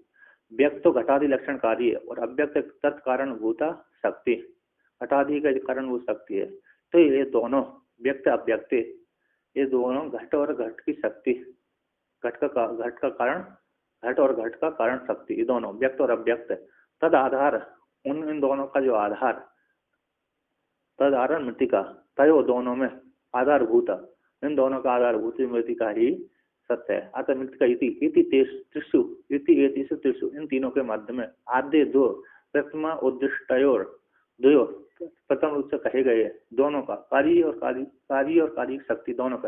व्यक्त तो घटादि लक्षण कार्य और अव्यक्त तत्कारण भूता शक्ति, घटादि का कारण वो शक्ति है। तो ये दोनों व्यक्त अव्यक्त ये दोनों घट और घट की शक्ति, घट और घट का कारण शक्ति, ये दोनों व्यक्त और अव्यक्त तद आधार इन दोनों का जो आधार तद आधार मृतिका तयो दोनों में आधारभूत, इन दोनों का आधारभूत मृतिका ही सत्य है। अतः मृतिका त्रिशु इन तीनों के मध्य में आद्य दो प्रथमा उद्दिष्टयोर द्वयो प्रथम रूप से कहे गए दोनों का कार्य और कार्य शक्ति दोनों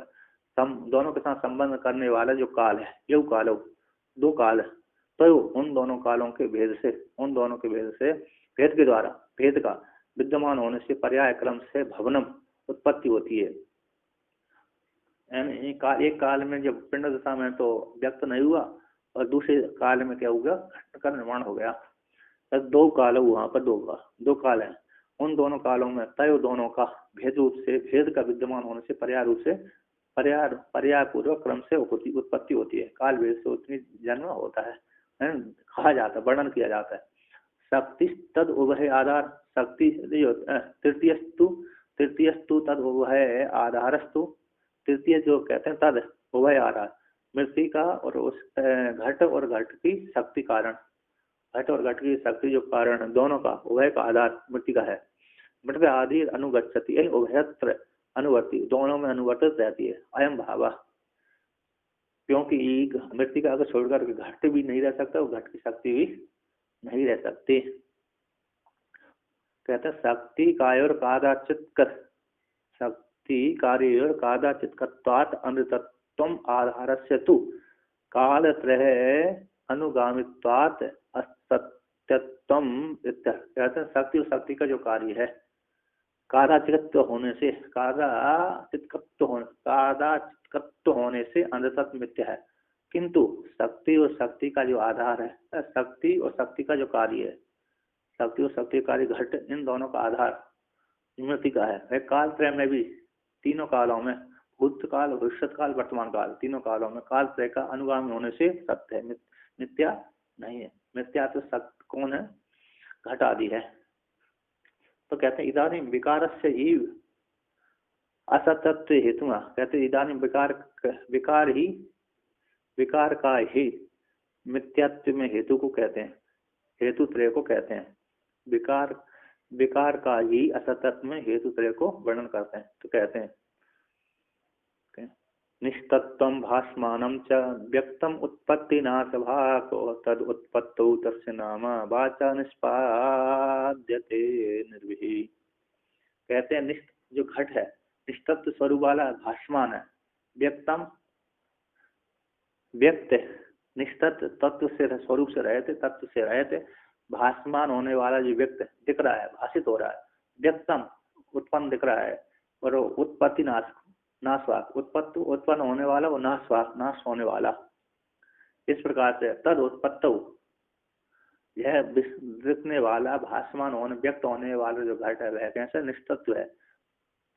के साथ संबंध करने वाला जो काल है ये कालो दो काल है। तो उन दोनों कालों के भेद से भेद के द्वारा भेद का विद्यमान होने से पर्याय क्रम से भवनम उत्पत्ति होती है। एक काल में जब पिंड दशा में तो व्यक्त नहीं हुआ और दूसरे काल में क्या हुआ घट का निर्माण हो गया। तो दो काल वहाँ पर दो काल है। उन दोनों कालों में तय दोनों का भेद रूप से भेद का विद्यमान होने से पर्याय रूप से पर्याय पूर्वक क्रम से उत्पत्ति होती है। काल भेद से उतनी जन्म होता है कहा जाता है, वर्णन किया जाता है। शक्ति तद उभय आधार शक्ति तृतीयस्तु तद उभय आधारस्तु, तृतीय जो कहते हैं तद उभय आधार मृतिका और उस घट और घट की शक्ति कारण, घट और घट की शक्ति जो कारण दोनों का उभय का आधार मृतिका है। मृतिका आदि अनुगच्छति उभयत्र अनुवर्ती दोनों में अनुवर्तित रहती है। अयम भावा क्योंकि मृतिका अगर छोड़कर घट भी नहीं रह सकता और घट की शक्ति भी नहीं रह सकती। कहते हैं शक्ति कार्य कादाचित अमृतत्वम आधारस्य तु कालत्रय अनुगामित्वात् असत्यत्वम। कहते हैं शक्ति और शक्ति का जो कार्य है कादाचित्व होने से अमृतत्व मिथ्या है, किंतु शक्ति और शक्ति का जो आधार है शक्ति और शक्ति का जो कार्य है शक्ति और शक्ति कार्य घट इन दोनों का आधार मृतिका है। वह काल त्रय में भी तीनों कालों में भूतकाल भविष्यत काल वर्तमान काल तीनों कालों में काल त्रय का अनुगामी होने से सत्य है, मिथ्या नहीं है। मिथ्या तो सत्य कौन है घट आदि है। तो कहते हैं इदानीं विकारस्य ही असतत्व हेतु, कहते इदानीं विकार का ही मिथ्यात्व में हेतु को कहते हैं, हेतु त्रय को कहते हैं। विकार का ही असतत्व में हेतु त्रय को वर्णन करते हैं। तो कहते हैं निष्तत्वं भासमानं च व्यक्तम उत्पत्ति नाशभाको तद उत्पत्तौ तस्य नाम वाचा निष्पाद्यते निर्विहि। कहते हैं निष्ठ जो घट है निष्तत्व स्वरूप वाला भासमान है, व्यक्तम व्यक्त निष्ठत तत्व से स्वरूप से रहते तत्व से रहते भासमान होने वाला जो व्यक्त दिख रहा है, भाषित हो रहा है, व्यक्तम उत्पन्न दिख रहा है, और उत्पत्ति नाशवाक उत्पन्न होने वाला, वो नाशवाक नाश होने वाला। इस प्रकार से तद उत्पत्तो, यह दिखने वाला भासमान होने व्यक्त होने वाला जो घट है वह कैसे निष्ठत्व है,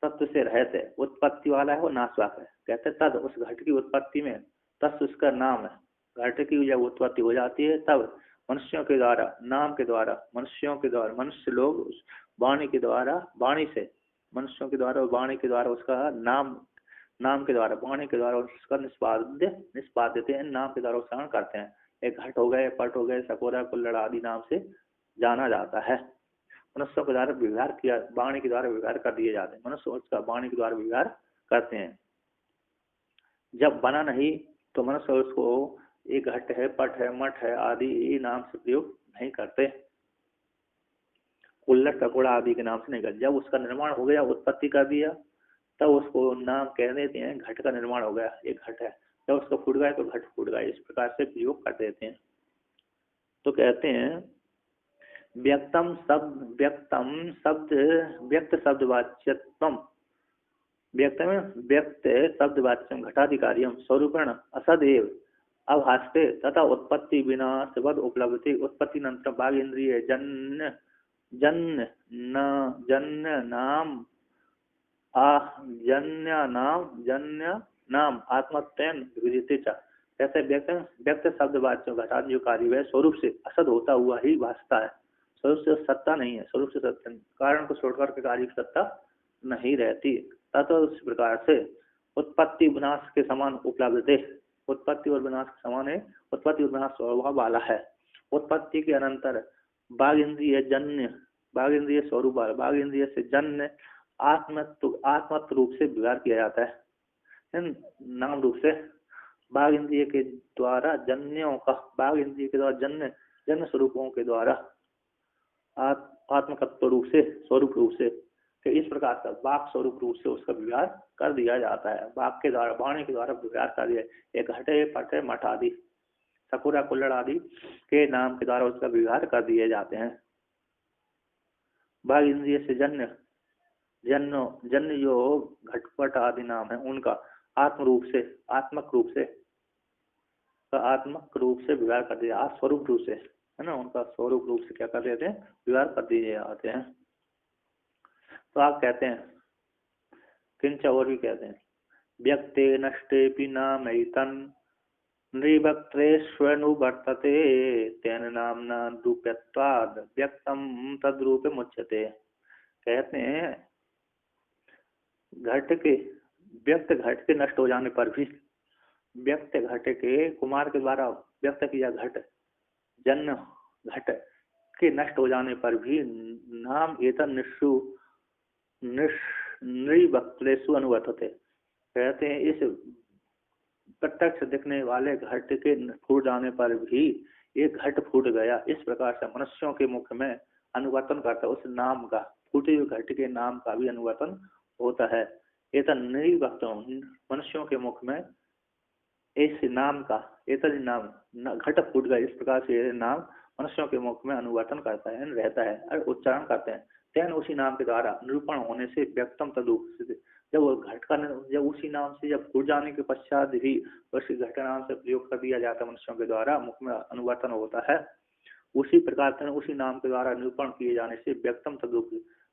तत्व से रहित है, उत्पत्ति वाला है, वो नाशवाक है। कहते तद उस घट की उत्पत्ति में, तस् उसका नाम है, घट की जब उत्पत्ति हो जाती है तब मनुष्यों के द्वारा, नाम के द्वारा, मनुष्यों के द्वारा, मनुष्य लोग उस वाणी के द्वारा, वाणी से मनुष्यों के द्वारा, वाणी के द्वारा उसका नाम के द्वारा, वाणी के द्वारा उसका निष्पादित नाम के द्वारा उच्चारण करते हैं। एक घट हो गए, पट हो गए, सकोरा, कुल्लड़ आदि नाम से जाना जाता है। मनुष्यों के द्वारा व्यवहार किया, वाणी के द्वारा व्यवहार कर दिए जाते हैं, मनुष्य उसका वाणी के द्वारा व्यवहार करते हैं। जब बना नहीं तो मनुष्य उसको एक घट है, पट है, मठ है आदि नाम से प्रयोग नहीं करते, कुल्लड़ ककोड़ा आदि के नाम से नहीं करते। जब उसका निर्माण हो गया, उत्पत्ति कर दिया, तब उसको नाम कह देते हैं, घट का निर्माण हो गया, एक घट है, जब उसको फूट गया तो घट फूट गया, इस प्रकार से प्रयोग कर देते हैं। तो कहते हैं व्यक्तम शब्द व्यक्त शब्दवाच्यत्वम, व्यक्त में व्यक्त शब्दवाच्यम घटाधिकारियम स्वरूपेण असदेव अभास्ते तथा उत्पत्ति विनाशवद उपलब्धि उत्पत्ति नंतर बाघ इंद्रिय जन्य नाम जन्य नाम आत्मत्वेन विदिते च। कैसे व्यक्त शब्दवाच्य घटादि जो कार्य है स्वरूप से असद होता हुआ ही भासता है, स्वरूप से सत्ता नहीं है, स्वरूप से सत्ता नहीं, कारण को छोड़कर के कार्य की सत्ता नहीं रहती। तथा उस प्रकार से उत्पत्ति विनाश के समान उपलब्ध, उत्पत्ति और विनाश के समान है, उत्पत्ति और विनाश स्वभाव वाला है। उत्पत्ति के अनंतर बाघ इंद्रिय जन्य, बाघ इंद्रिय स्वरूप वाला, बाघ इंद्रिय से जन्य आत्मत्व रूप से व्यवहार किया जाता है, नाम रूप से बाघ इंद्रिय के द्वारा जन्यों का, बाघ इंद्रिय के द्वारा जन्य स्वरूपों के द्वारा आत्मतत्व रूप से, स्वरूप रूप से, तो इस प्रकार का बाघ स्वरूप रूप से उसका व्यवहार कर दिया जाता है, बाघ के द्वारा, वाणी के द्वारा व्यवहार कर दिया। एक घटे, पटे, मठ आदि, सकुरा, कुल्लड़ आदि के नाम के द्वारा उसका व्यवहार कर दिए जाते हैं। बाघ इंद्रिय से जन्य जो घटपट आदि नाम है उनका आत्म रूप से, आत्मक रूप से व्यवहार कर दिया, स्वरूप रूप से, है ना, उनका स्वरूप रूप से क्या कर देते हैं, व्यवहार कर दिए जाते हैं। तो आप कहते हैं किंच, और भी कहते हैं व्यक्ते नष्टे नामैतन नृवक्त्रेष्वनुवर्तते तेन नामना रूपत्वाद व्यक्तम तद्रूप मुच्यते। कहते हैं व्यक्त घट के नष्ट हो जाने पर भी, व्यक्त घट के कुमार के द्वारा व्यक्त किया घट, जन्म घट के नष्ट हो जाने पर भी नाम एतन नृवक्त्रेषु अनुवर्तते। कहते हैं इस प्रत्यक्ष दिखने वाले घट के फूट जाने पर भी एक घट फूट गया, इस प्रकार से मनुष्यों के मुख में अनुवर्तन करता है, उस नाम का, फूटे हुए घट के नाम का भी अनुवर्तन होता है। एतन नृवक्त्रम, मनुष्यों के मुख में इस नाम का, एतन नाम घट फूट गया, इस प्रकार से यह नाम मनुष्यों के मुख में अनुवर्तन करता है, रहता है और उच्चारण करते हैं। तेन उसी नाम के द्वारा निरूपण होने से व्यक्तम तदुप, जब वो घट का, जब उसी नाम से जब फूट जाने के पश्चात भी उसी घट नाम से प्रयोग कर दिया जाता है, मनुष्यों के द्वारा मुख में अनुवर्तन होता है, उसी प्रकार से उसी नाम के द्वारा निरूपण किए जाने से व्यक्तम तदुप,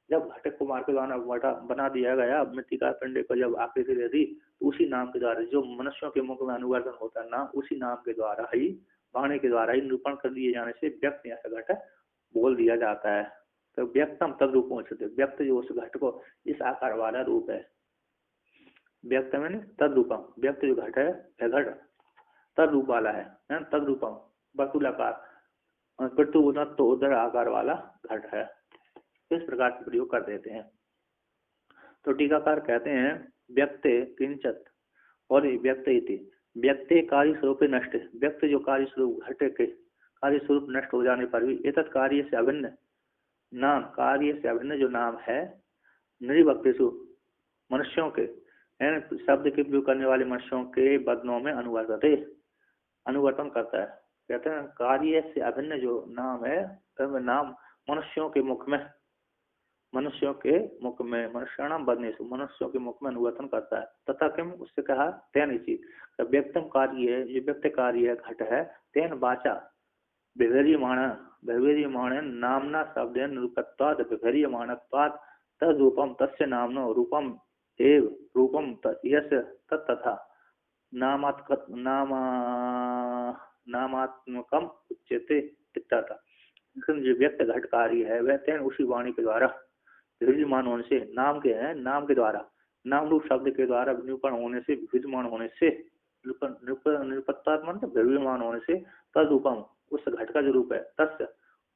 जब घट कुमार के द्वारा बना दिया गया मृतिका पिंड को जब आकृति दे दी, तो उसी नाम के द्वारा जो मनुष्यों के मुख में अनुवर्तन होता है नाम, उसी नाम के द्वारा ही, वाणी के द्वारा ही निरूपण कर दिए जाने से व्यक्त ऐसा घट बोल दिया जाता है। तो व्यक्तम तद रूप पहुंचते, व्यक्त जो उस घट को इस आकार वाला रूप है, व्यक्त में तद रूपम, व्यक्त जो घट है घट तद रूप वाला है, तद रूपम वर्तुलाकार तो उदर आकार वाला घट है, इस प्रकार से प्रयोग कर देते हैं। तो टीकाकार कहते हैं व्यक्ते किंचत और व्यक्त इति, व्यक्ते कार्य स्वरूप नष्ट, व्यक्त जो कार्य स्वरूप घट के कार्य स्वरूप नष्ट हो जाने पर भी एतत् कार्य से अभिन्न नाम, कार्य से अभिन्न जो नाम है, नृवक्तेषु मनुष्यों के, शब्द के प्रयोग करने वाले मनुष्यों के बदनों में अनुवर्तन करता है, कहते हैं कार्य से अभिन्न जो नाम है, वह नाम मनुष्यों के मुख में, मनुष्याणाम बदनेसु, मनुष्यों के मुख में अनुवर्तन करता है। तथा किम, उससे कहा तेन इसी व्यक्तम कार्य, जो व्यक्त कार्य घट है, तेन वाचा विभेर्यमाण नामना शब्देन निरूपत्वाद विभेर्यमाणत्वाद तद्रूपम तस्य नामनो रूपम एव रूपम यस तथा नामात्मकम उच्यते इत्यर्थ। जो व्यक्त घट कार्य है वह तेन उसी वाणी के द्वारा विद्यमान होने से, नाम के हैं, नाम के द्वारा, नाम रूप शब्द के द्वारा निरूपण होने से, विद्यमान होने से, निरुपत्तात्मक विद्यमान होने से, तद्रूपम उस घट का जो रूप है, तस्य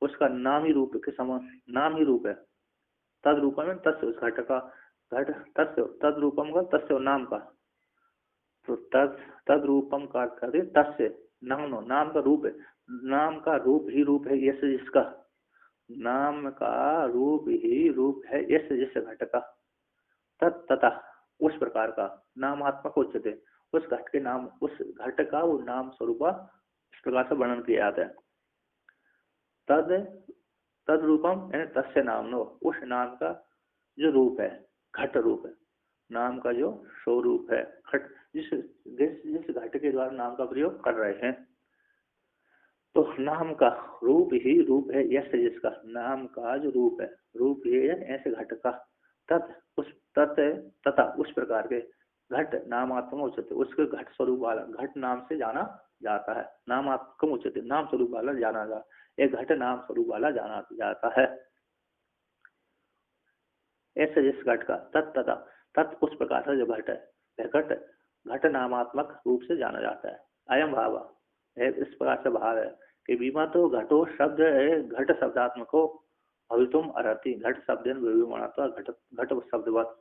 उसका नाम ही रूप के समान, नाम ही रूप है, तद्रूपम में तस्य उस घट का, घट तस्य तद्रूपम का, तस्य नाम का, तो तद्रूपम का करते तस्य नाम, नाम का रूप है, नाम का रूप ही रूप है यश जिसका, नाम का रूप ही रूप है यश जिस घट का, तथा उस प्रकार का नामात्मक उच्चते, उस घट के नाम, उस घट का वो नाम स्वरूप इस प्रकार से वर्णन किया जाता है। तद रूपम यानी तस्य नामनो, उस नाम का जो रूप है, घट रूप है, नाम का जो स्वरूप है, घट जिस जिस घट के द्वारा नाम का प्रयोग कर रहे हैं, तो नाम का रूप ही रूप है यश जिसका, नाम का जो रूप है, रूप ही है ऐसे घट का, तथा उस प्रकार के घट नामात्मक उच्चते, उसके घट स्वरूप वाला, घट नाम से जाना जाता है, नामात्मक उच्चते, नाम स्वरूप वाला जाना जाता, एक घट नाम स्वरूप वाला जाना जाता है ऐसे जिस घट का, तथा उस प्रकार से जो घट है, वह घट नामात्मक रूप से जाना जाता है। अयम भाव है, इस प्रकार से भाव है कि बीमा तो घटो शब्द है, घट शब्दात्मक हो भवितुम अर्हति, घट शब्द घट शब्दवत,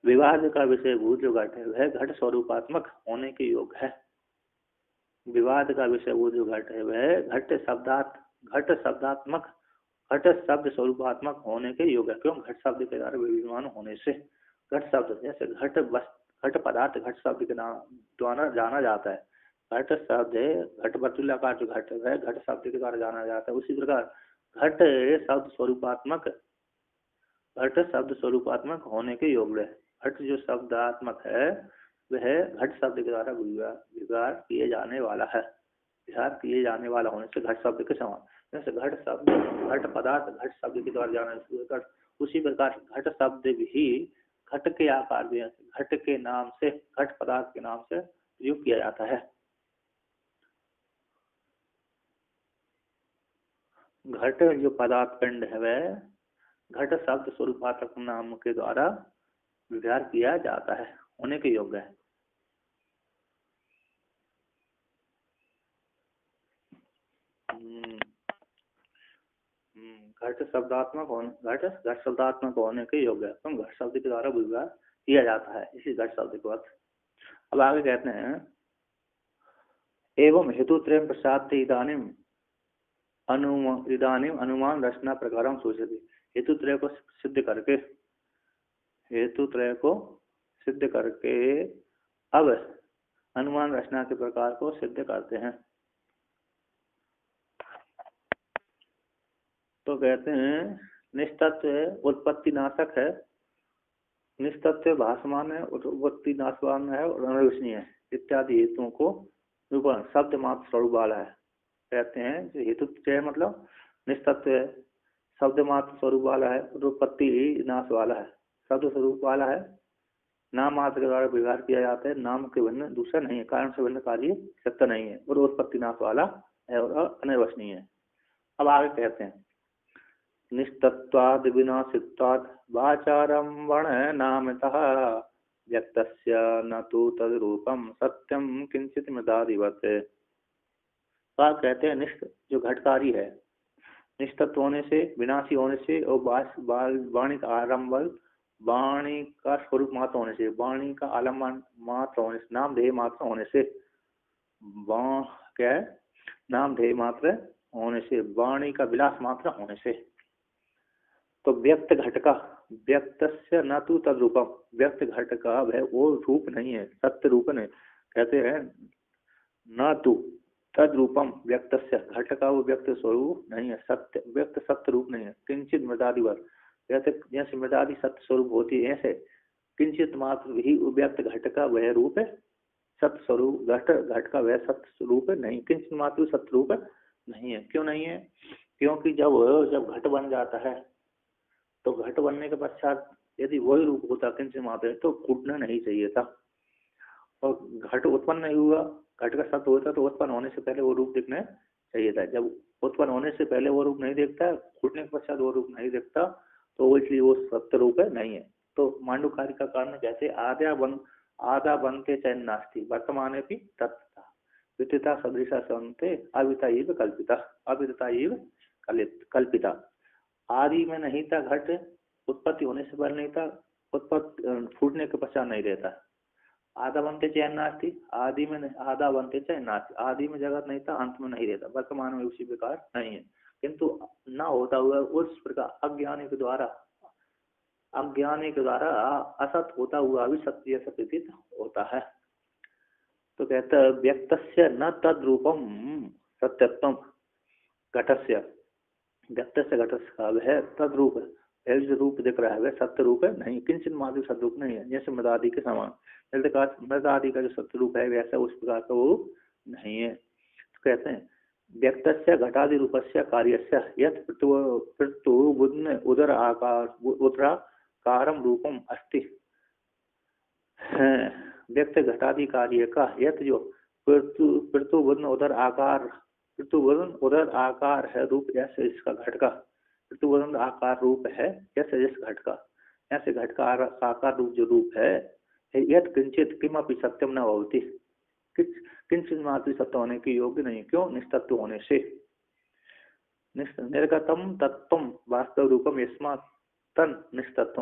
विवाद का विषय भूत जो घट है वह घट स्वरूपात्मक होने के योग है, विवाद का विषय भूत जो घट है वह घट शब्दात्मक, घट शब्द स्वरूपात्मक होने के योग है। क्यों? घट शब्द के द्वारा विद्यमान होने से, घट शब्द जैसे घट पदार्थ घट शब्द के नाम द्वारा जाना जाता है, घट शब्द है, घट वर्तुलाकार जो घट है घट शब्द के द्वारा जाना जाता है, उसी प्रकार घट शब्द स्वरूपात्मक होने के योग है। घट जो शब्दात्मक है वह घट शब्द के द्वारा विचार किए जाने वाला है, विचार किए जाने वाला होने से घट शब्द के समान, जैसे घट शब्द घट पदार्थ घट शब्द के द्वारा जाना, उसी प्रकार घट शब्द भी घट के आकार में, घट के नाम से, घट पदार्थ के नाम से प्रयोग किया जाता है। घट जो पदार्थ पिंड है वह घट शब्द स्वरूपात्मक नाम के द्वारा विचार किया जाता है, होने के योग्य है। घट शब्दात्मक होने के योग्य है, तो घट शब्द के द्वारा विचार किया जाता है, इसी घट शब्द के बाद। अब आगे कहते हैं एवं हेतु त्रय प्रसाद इदानीम अनुमान रचना प्रकार सूचते, हेतु त्रय को सिद्ध करके अब अनुमान रचना के प्रकार को सिद्ध करते हैं। तो कहते हैं निस्तत्व उत्पत्ति नाशक है, निस्तत्व भासमान है, उत्पत्ति नाशवान है और अनिर्वचनीय है इत्यादि हेतुओं को निरूपण शब्द मात्र स्वरूप वाला है। कहते हैं जो हेतु त्रय मतलब निस्तत्व है, शब्द मात्र स्वरूप वाला है, उत्पत्ति नाश वाला है, शब्द स्वरूप वाला है, नाम मात्र के द्वारा व्यवहार किया जाता है, नाम के भिन्न दूसरा नहीं है, कारण से भिन्न कार्य सत्य नहीं है, और उत्पत्ति नाश वाला है और अनिर्वचनीय है। अब आगे कहते हैं निस्तत्वाद विनाशित्वाद वाचारम वर्ण नामतः व्यक्तस्य न तो तद्रूपम सत्यम किंचित मृदादिवत। कहते हैं निष्ठ जो घटकारी है, निष्ठत्व होने से, विनाशी होने से और वाणी का आरंभ, वाणी का स्वरूप मात्र होने से, वाणी का आलम्बन मात्र होने से, नाम ध्येय मात्र होने से, क्या है नाम ध्येय मात्र होने से, वाणी का विलास मात्र होने से, तो व्यक्त घट का व्यक्तस्य न तो तद्रूपम, व्यक्त घट का वह वो रूप नहीं है, सत्य रूप नहीं। कहते हैं न तो तद रूपम व्यक्तस्य, घट का वो व्यक्त स्वरूप नहीं है, सत्य व्यक्त सत्य रूप नहीं है। किंचित मृदादिवत, जैसे जैसे मृदादि सत्य स्वरूप होती है, ऐसे किंचित मात्र ही व्यक्त घट का वह रूप है सत्य स्वरूप, घट घट का वह सत्य स्वरूप है नहीं, किंचित मात्र सत्य रूप नहीं है। क्यों नहीं है? क्योंकि जब जब घट बन जाता है तो घट बनने के पश्चात यदि वही रूप होता किंचित मात्र तो फूटना नहीं चाहिए था, और घट उत्पन्न नहीं हुआ, घट का सत्य होता तो उत्पन्न होने से पहले वो रूप दिखना चाहिए था। जब उत्पन्न होने से पहले वो रूप नहीं देखता, फूटने के पश्चात वो रूप नहीं देखता, तो वो इसलिए वो सत्य रूप है नहीं है। तो मांडुकारी का कारण कहते आधा बनते चैन नास्ती वर्तमान भी तत्ता विदिता सदृशा संते अविता इव कल्पिता, अविदिता इव कल्पिता। आदि में नहीं था घट, उत्पत्ति होने से पहले नहीं था, उत्पत्ति फूटने के पश्चात नहीं रहता। आधा बनते चैन नास्ती, आदि में आधा बनते चैन नास्ती, आदि में जगत नहीं था, अंत में नहीं रहता, वर्तमान में उसी प्रकार नहीं है। किंतु न होता हुआ उस प्रकार अज्ञानी के द्वारा असत होता हुआ भी सत्य जैसा प्रतीत होता है। तो कहता है व्यक्तस्य न तद रूपम सत्यत्वम घटस्य, व्यक्तस्य घटस्य का वह तद रूप है, जो रूप दिख रहा है वह सत्य रूप है नहीं, किंचित मात्र सत्य रूप नहीं है। जैसे मृदादि के समान मृदादि का जो सत्य रूप है वैसा उस प्रकार का वो नहीं है। तो कहते हैं व्यक्तस्य घटादि रूपस्य कार्यस्य यत् पृथु उदर आकार उदराकारम रूपम अस्ति, व्यक्त घटादि कार्य का यत जो पृथुबुद्ध उदर आकार है रूप, जैसे इसका घट का पृथुबुद्ध आकार रूप है, जैसे इस घट का, ऐसे घट का आकार रूप जो रूप है यत किंचित किमपि सत्यम न भवति, किंचित मात्र सत्य होने के योग्य नहीं। क्यों? निस्तत्व होने से। निर्गतम तत्वम वास्तव रूपम यस्मात् तन निस्तत्व,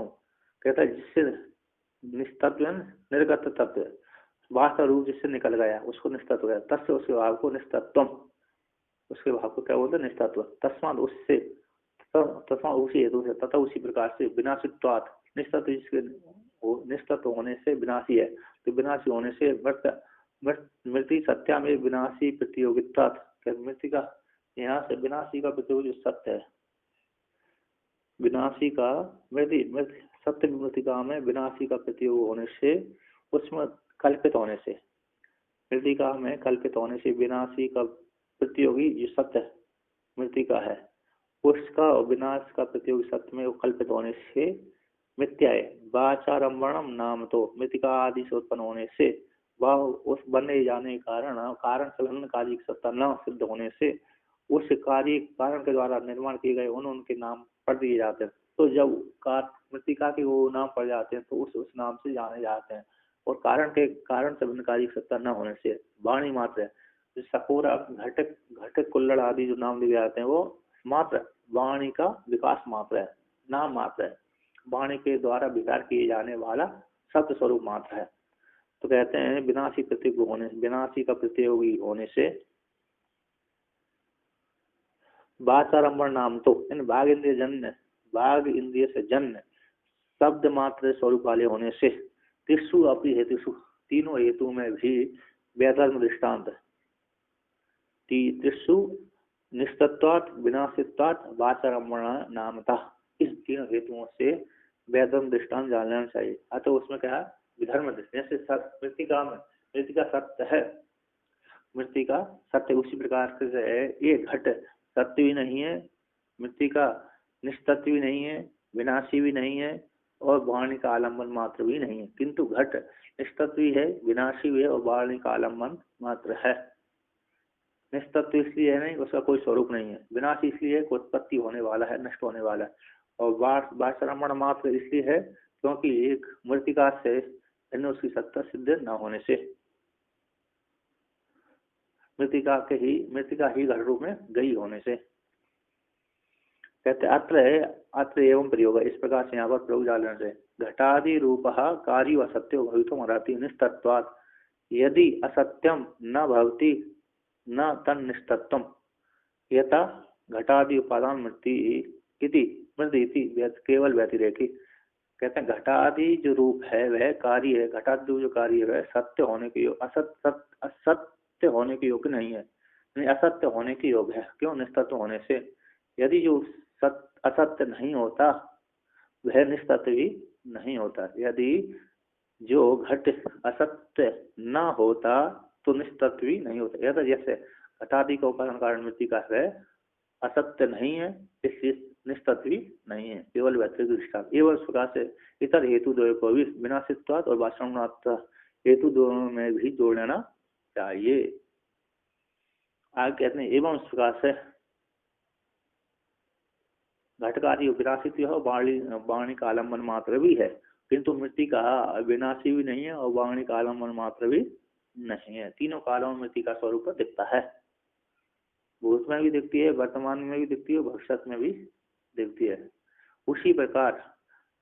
कहता है जिससे निस्तत्व निर्गत तत्व वास्तव रूप जिससे निकल गया उसको निस्तत्व है, तस्य उसके भाव को निस्तत्वम, उसके भाव को क्या बोलते हैं? निस्तत्व। तस्मात् उससे, तस्मात् उसी हेतु से, तथा उसी प्रकार से विनाशित्वात्, निस्तत्व जिसके निस्तत्व होने से विनाशी है, तो विनाशी होने से मृत्यु सत्या में विनाशी प्रतियोगिता, मृत्यु का यहाँ से विनाशी का प्रतियोगी सत्य है, विनाशी का सत्य मृतिका में विनाशी का प्रतियोग होने से, उसमें कल्पित होने से, मृतिका में कल्पित होने से विनाशी का प्रतियोगी जो सत्य मृतिका है उसका विनाश का प्रतियोगी सत्य में कल्पित होने से मिथ्या है। वाचारंभणम नाम तो मृतिका आदि से उत्पन्न होने से वह उस बने जाने के कारण से भिन्न कार्य की सत्ता न सिद्ध होने से उस कार्य कारण के द्वारा निर्माण किए गए उनके नाम पढ़ दिए जाते हैं। तो जब मृतिका के वो नाम पड़ जाते हैं तो उस नाम से जाने जाते हैं, और कारण से भिन्न कार्य की सत्ता न होने से वाणी मात्र है। जो सकोरा घटक कुल्लड़ आदि जो नाम दिए जाते हैं वो मात्र वाणी का विकास मात्र है, नाम मात्र है, वाणी के द्वारा विचार किए जाने वाला सत्य स्वरूप मात्र है। तो कहते हैं विनाशी प्रतियोग होने, विनाशी का प्रतियोगी होने से वाचारंभण नाम तो इन बाघ इंद्रिय से जन्य शब्द मात्र स्वरूप वाले होने से तिस्सु अपनी हेतुषु, तीनों हेतु में भी वैधर्म दृष्टान्त, तिस्सु निस्तत्वात् विनाशित्वात् वाचारंभण नामता, इस तीनों हेतुओं से वैधर्म दृष्टान्त जान लेना चाहिए। अतः उसमें क्या है? विधर्म दृष्टि, जैसे मृतिका सत्य है, मृतिका सत्य उसी प्रकार से है, ये घट सत्य भी नहीं है, मृतिका निस्तत्व भी नहीं है, विनाशी भी नहीं है, और वाणी का आलम्बन मात्र भी नहीं है। किंतु घट निस्तत्व भी है, विनाशी भी है, और वाणी का आलम्बन मात्र है। निस्तत्व इसलिए है नहीं, उसका कोई स्वरूप नहीं है, विनाशी इसलिए है उत्पत्ति होने वाला है, नष्ट होने वाला है, और वाचारंभण मात्र इसलिए है क्योंकि एक मृतिका से उसकी सत्ता सिद्ध न होने से, मृतिका ही घट रूप में गई होने से। कहते अत्र एवं प्रयोग, इस प्रकार से यहाँ पर प्रयोग डालने से घटादि रूप कार्य असत्यो भवितुम अर्हति निस्तत्वात्, यदि असत्यम न भवति न तन निस्तत्वम यथा घटादि उपादान मृति केवल व्यतिरेकी। कहते हैं घटादि जो रूप है वह कार्य है, घटादि जो कार्य है वह सत्य होने के असत्य होने के योग्य नहीं है, असत्य होने की योग है। क्यों? निस्तत्व होने से। यदि जो असत्य नहीं होता वह निस्तत्व भी नहीं होता। यदि जो घट असत्य न होता तो निस्तत्व भी नहीं होता। यदि जैसे घटादि का उपादान कारण मृत्तिका है, असत्य नहीं है, इसलिए निस्तत्व भी नहीं है, केवल व्यतिरिक्त दृष्टांत। एवं इस प्रकार से इतर हेतु द्वय को भी विनाशित्वात् और वास्तवनात् हेतु दोनों में भी जोड़ लेना चाहिए। आगे कहते हैं एवं इस प्रकार से घटकारी विनाशित हो, वाणी का आलम्बन मात्र भी है, किंतु मृत्तिका विनाशी भी नहीं है और वाणी का आलम्बन मात्र भी नहीं है। तीनों कालों में मृत्तिका स्वरूप दिखता है। भूत में भी दिखती है, वर्तमान में भी दिखती है, भविष्य में भी दिखती है। उसी प्रकार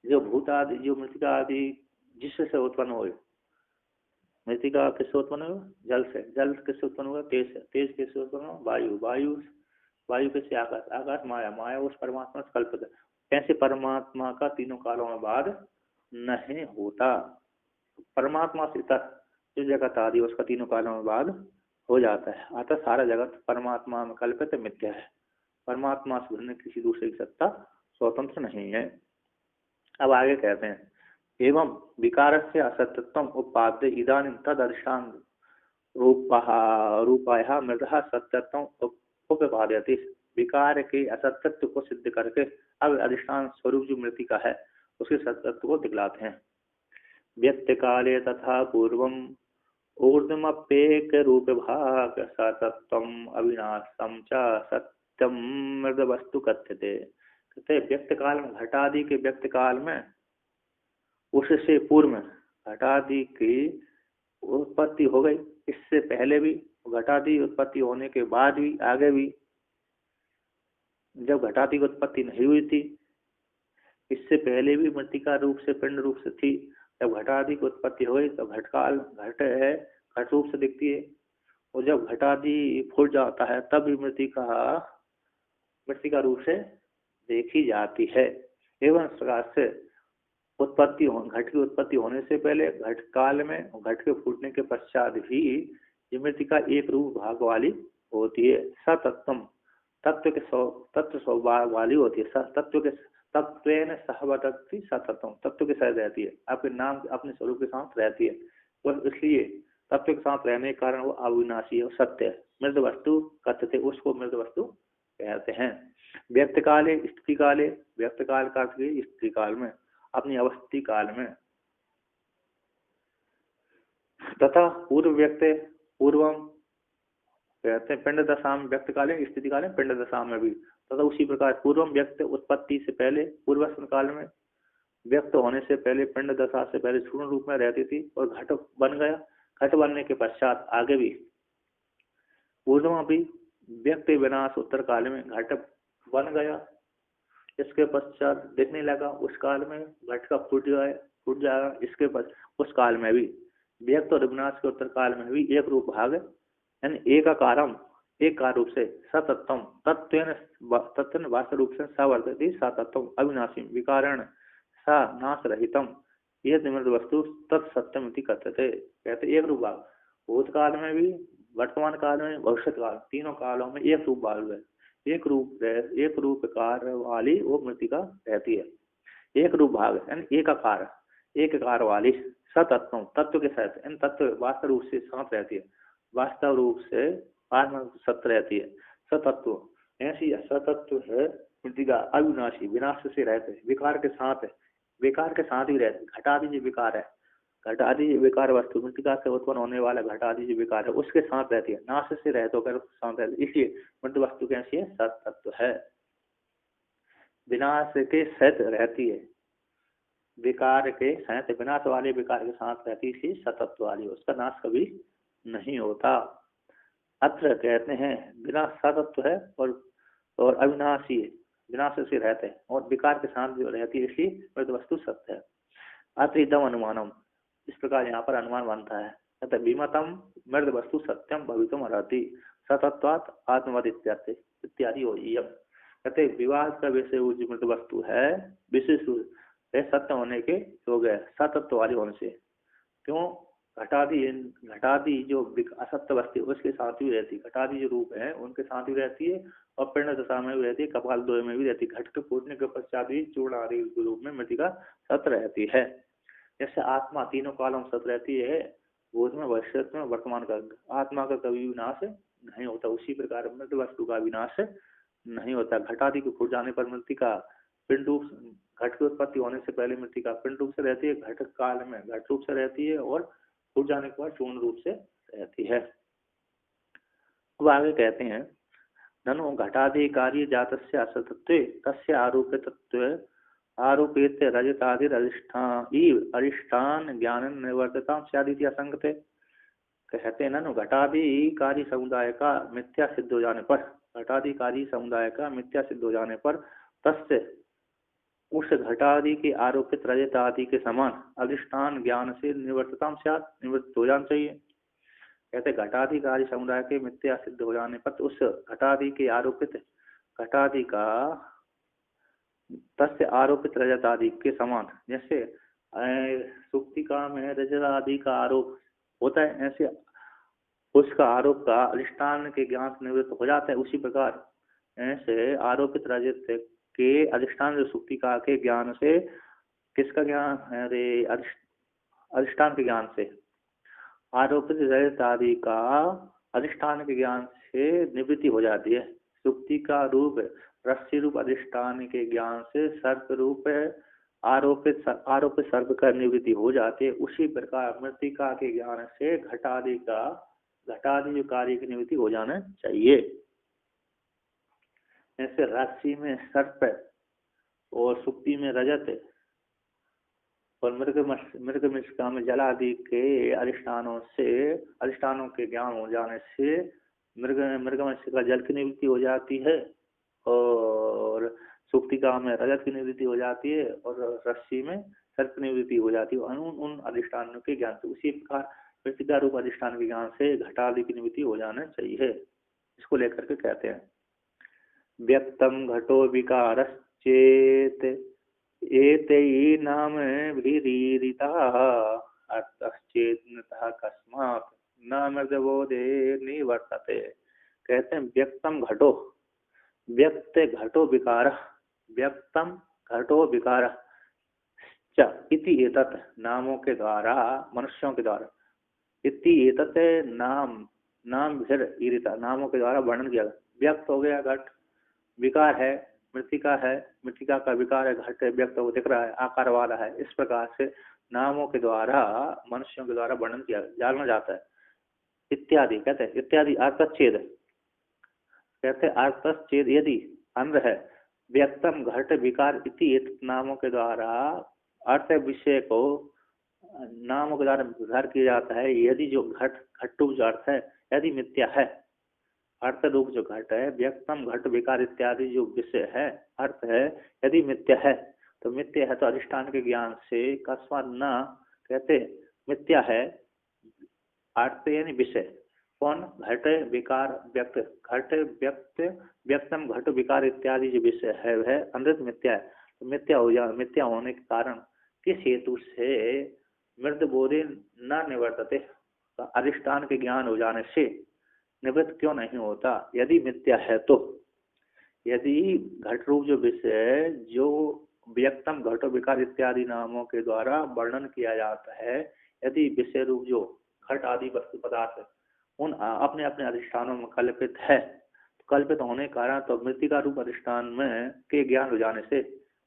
जो भूत आदि, जो मृत्तिका आदि जिससे उत्पन्न हुए, मृत्तिका किससे उत्पन्न हुआ? जल से। जल किससे उत्पन्न हुआ? तेज से। तेज किससे उत्पन्न हुआ? वायु। वायु किससे? आकाश। आकाश माया। माया उस परमात्मा से कल्पित है। ऐसे परमात्मा का तीनों कालों में बाद नहीं होता। परमात्मा से इतर जो जगत आदि उसका तीनों कालों में बाद हो जाता है। अतः सारा जगत परमात्मा में कल्पित मिथ्या है। परमात्मा से भिन्न किसी दूसरे की सत्ता स्वतंत्र नहीं है। अब आगे कहते हैं एवं विकार से असत्यत्व उपाद्य इदानीं तद अधिष्ठान रूपाया मृदा सत्यत्व उपपाद्यते। विकार के असत्यत्व को सिद्ध करके अब अधिष्ठान स्वरूप जो मृत्तिका है उसके सत्यत्व को दिखलाते हैं। व्यक्त काले तथा पूर्वम ऊर्ध्वमप्येक रूप भाग सतत्वम अविनाशम च सत्यम मृद वस्तु कथ्यते। कहते व्यक्त काल में, घटादि के व्यक्त काल में, उससे पूर्व में घटादि की उत्पत्ति हो गई। इससे पहले भी, घटादि उत्पत्ति होने के बाद भी, आगे भी। जब घटादि की उत्पत्ति नहीं हुई थी, इससे पहले भी मृत्तिका रूप से, पिंड रूप से थी। जब घटादि की उत्पत्ति हो गई तो घटकाल, घट है, घट रूप से दिखती है। और जब घटादि फूट जाता है तब भी मृत्तिका रूप से देखी जाती है। एवं इस प्रकार से उत्पत्ति घट की उत्पत्ति होने से पहले, घट काल में, घट के फूटने के पश्चात भी ये मृत्तिका एक रूप भाग वाली होती है। सतत्वम तत्व स्वभाव वाली होती है। तत्व के तत्वेन सहवतति सतत्वम, तत्व के साथ रहती है, आपके नाम, अपने स्वरूप के साथ रहती है। और इसलिए तत्व के साथ रहने के कारण वो अविनाशी है, सत्य है। मृद वस्तु कथ्यते, उसको मृद वस्तु कहते हैं। व्यक्त काले स्थिति काले, व्यक्त काल का स्थिति काल में, अपनी अवस्थी काल में, तथा पूर्व व्यक्त पूर्वम कहते हैं पिंड दशा में, व्यक्त कालीन स्थिति कालीन पिंड दशा में भी। तथा उसी प्रकार पूर्वम व्यक्त उत्पत्ति से पहले, पूर्वस्व काल में, व्यक्त होने से पहले, पिंड दशा से पहले स्थूल रूप में रहती थी और घट बन गया। घट बनने के पश्चात आगे भी पूर्वमा भी व्यक्त विनाश उत्तर काल में घट बन गया। इसके पश्चात दिखने लगा, उस काल में घट का फूट जाएगा। इसके उस काल में भी व्यक्त और विनाश के उत्तर काल में भी एक रूप भाग, यानी एक आकारम, एक कार रूप से सतत्वम तत्व वास्तव रूप से सवर्तति सतत्वम अविनाशी विकारण सा नाश रहितम यह निमृत वस्तु तत्सत्यम इति कथ्यते। कहते एक रूप भाग, भूतकाल में भी, वर्तमान काल में, भविष्य काल, तीनों कालों में एक रूप भाग है। एक रूप कार्य वाली वो मृत्तिका रहती है। एक रूप भाग यानी एक आकार वाली सतत्व, तत्व के साथ, इन तत्व वास्तव रूप से साथ रहती है, वास्तव रूप से सत्य रहती है। सतत्व ऐसी सतत्व है मृत्तिका, अविनाशी, विनाश से रहते, विकार के साथ है, विकार के साथ ही रहते। घटादि जो विकार है, घटादि विकार वस्तु मृत्तिका से उत्पन्न होने वाला घटादि जो विकार है उसके साथ रहती है, नाश से रहते होकर साथ रहती है। इसलिए मृत वस्तु कैसी है? सतत्व है, विनाश के सहित रहती है, विकार के सहित, विनाश वाले विकार के साथ रहती है, इसलिए सतत्व वाली, उसका नाश कभी नहीं होता। अत्र कहते हैं विनाश सतत्व है और अविनाशी है, विनाश से रहते हैं और विकार के साथ जो रहती है, इसलिए मृत वस्तु सत्य है। अत्र इदम अनुमानम, इस प्रकार यहाँ पर अनुमान बनता है। अतः विमतम मृत वस्तु सत्यम भवितुम अर्हति सतत्वात् आत्मवद इत्यादि हो। कहते विवाद का विषय वो जो मृत वस्तु है विशेष रूप सत्य होने के योग है, सतत्व वाली होने से। क्यों? घटादि जो असत्य वस्तु उसके साथ भी रहती है, घटादि जो रूप है उनके साथ भी रहती है और पिंड दशा में भी रहती है, कपाल द्वय में भी रहती है। घट के फूटने के पश्चात भी चूर्ण आदि रूप में मृतिका सत रहती है। जैसे आत्मा तीनों कालों में सत रहती है, भूत में, भविष्य में, वर्तमान का। आत्मा का कभी विनाश नहीं होता, उसी प्रकार मृत वस्तु का विनाश नहीं होता। घटादि के फूट जाने पर मृतिका पिंड रूप, घट की उत्पत्ति होने से पहले मृतिका पिंड रूप से रहती है, घट काल में घट रूप से रहती है और फूट जाने के बाद चूर्ण रूप से रहती है। अब आगे कहते हैं, ननु घटाधिकारी जातस्य असतत्वे तस्य आरोपितत्वे आरोपित रजतादि अरिष्टान ज्ञान निवर्तता स्यादिति असंगते। कहते हैं ननु घटाधिकारी समुदाय का मिथ्या सिद्ध हो जाने पर, घटाधिकारी समुदाय का मिथ्या सिद्ध हो जाने पर तस्य उस घटादि के आरोपित रजत आदि के समान अधिष्ठान ज्ञान से निवर्तता निवृत्त हो जाना चाहिए। कहते घटाधिकारी समुदाय के मिथ्या सिद्ध हो जाने पर तो उस घटादि के आरोपित घटादि का तस्य आरोपित रजत आदि के समान, जैसे सुक्तिका में रजत आदि का आरोप होता है, ऐसे उसका आरोप का अधिष्ठान के ज्ञान से निवृत्त हो जाता है। उसी प्रकार ऐसे आरोपित रजत के अधिष्ठान जो सुक्तिका के ज्ञान से, किसका ज्ञान है रे, अधिष्ठान के ज्ञान से, आरोपित रजत आदि का अधिष्ठान के ज्ञान से निवृत्ति हो जाती है। सुक्ति का रूप रस्सी रूप अधिष्ठान के ज्ञान से सर्प रूप आरोपित सर्प का निवृत्ति हो जाती है। उसी प्रकार मृतिका के ज्ञान से घटादि जो कार्य की निवृत्ति हो जाना चाहिए। ऐसे रस्सी में सर्प और सुक्ति में रजत और मृगमृषिका में जल आदि के अधिष्ठानों के ज्ञान हो जाने से मृगमृषिका जल की निवृत्ति हो जाती है और सुक्तिका में रजत की निवृत्ति हो जाती है और रस्सी में सर्प निवृत्ति हो जाती है उन अधिष्ठानों के ज्ञान से। उसी प्रकार मृतिका रूप अधिष्ठान के ज्ञान से घटादि की निवृत्ति हो जाना चाहिए। इसको लेकर के कहते हैं व्यक्तम घटो विकारश्चेत एतैः नाम विरीरिता अर्थश्चेतनतः कस्मात् न मृगबोधे निवर्तते। कहते हैं व्यक्तम घटो, व्यक्त घटो विकार, व्यक्तम घटो विकार च इति एतत् नामों के द्वारा, मनुष्यों के द्वारा, इति एतत् नाम ईरिता, नामों के द्वारा वर्णन किया। व्यक्त हो गया घट, विकार है मृतिका है, मृतिका का विकार है घट है, व्यक्त हो दिख रहा है, आकार वाला है। इस प्रकार से नामों के द्वारा मनुष्यों के द्वारा वर्णन किया जाना जाता है। इत्यादि कहते हैं, इत्यादि अर्थच्छेद, कहते हैं अर्थच्छेद यदि अंध है व्यक्तम घट विकार इति नामों के द्वारा अर्थ विषय को नामों के द्वारा विचार किया जाता है। यदि जो घट रूप जो अर्थ है यदि मिथ्या है, अर्थ रूप जो घट है, व्यक्तम घट विकार इत्यादि जो विषय है अर्थ है, यदि मिथ्या है तो मिथ्या है तो अधिष्ठान के ज्ञान से कस्मात् न, कहते मिथ्या है अर्थ यानी विषय, कौन, घट विकार व्यक्त, घट व्यक्त व्यक्तम घट विकार इत्यादि जो विषय है वह अमृत मिथ्या है। तो मिथ्या होने के कारण किस हेतु से मृद बोधे न निवर्तते, अधिष्ठान के ज्ञान हो जाने से निवृत्त क्यों नहीं होता यदि मिथ्या है तो। यदि घट रूप जो विषय जो व्यक्तम घटो विकार इत्यादि नामों के द्वारा वर्णन किया जाता है, यदि विषय रूप जो घट आदि वस्तु पदार्थ उन अपने अपने अधिष्ठानों में कल्पित है, तो कल्पित होने के कारण तो मृतिका रूप अधिष्ठान में के ज्ञान हो जाने से,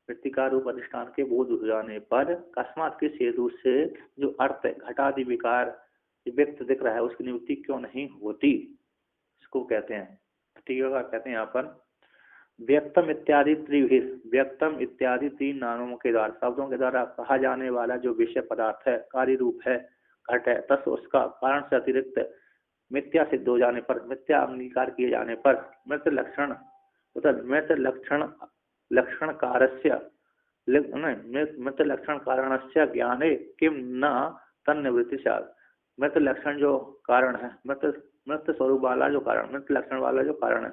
मृतिका रूप अधिष्ठान के बोध हो जाने पर अकस्मात किस हेतु से जो अर्थ घटादि विकार व्यक्त दिख रहा है उसकी निवृत्ति क्यों नहीं होती, इसको कहते हैं। टीका कहते हैं यहाँ पर व्यक्तम इत्यादि त्रिविध, व्यक्तम इत्यादि तीन नामों के द्वारा शब्दों के द्वारा कहा जाने वाला जो विषय पदार्थ है, कार्य रूप है, घट है, तस उसका कारण से अतिरिक्त मिथ्या सिद्ध हो जाने पर, मिथ्या अंगीकार किए जाने पर मृत लक्षण लक्षण कारस्य मृत लक्षण कारणस्य ज्ञाने किम न तन्निवृत्ति से, मृत लक्षण जो कारण है, मृत स्वरूप वाला जो कारण, मृत लक्षण वाला जो कारण है,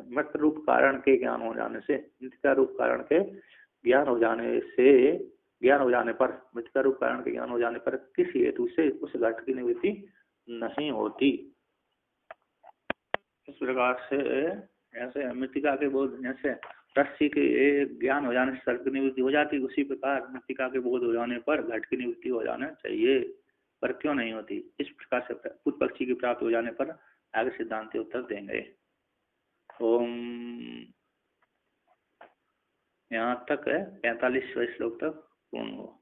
मृत रूप कारण के ज्ञान हो जाने से, मृतिका रूप कारण के ज्ञान हो जाने से ज्ञान हो जाने पर, मृतिका रूप कारण के ज्ञान हो जाने पर किसी हेतु से उस घट की निवृत्ति नहीं होती। इस प्रकार से ऐसे मृतिका के बोध जैसे रस्सी के ज्ञान हो जाने से सर्प की निवृत्ति हो जाती, उसी प्रकार मृतिका के बोध हो जाने पर घट की निवृत्ति हो जाना चाहिए, पर क्यों नहीं होती। इस प्रकार से पूर्व पक्षी की प्राप्त हो जाने पर आगे सिद्धांत उत्तर देंगे। ओम, यहाँ तक है 45वें श्लोक तक पूर्ण हुआ।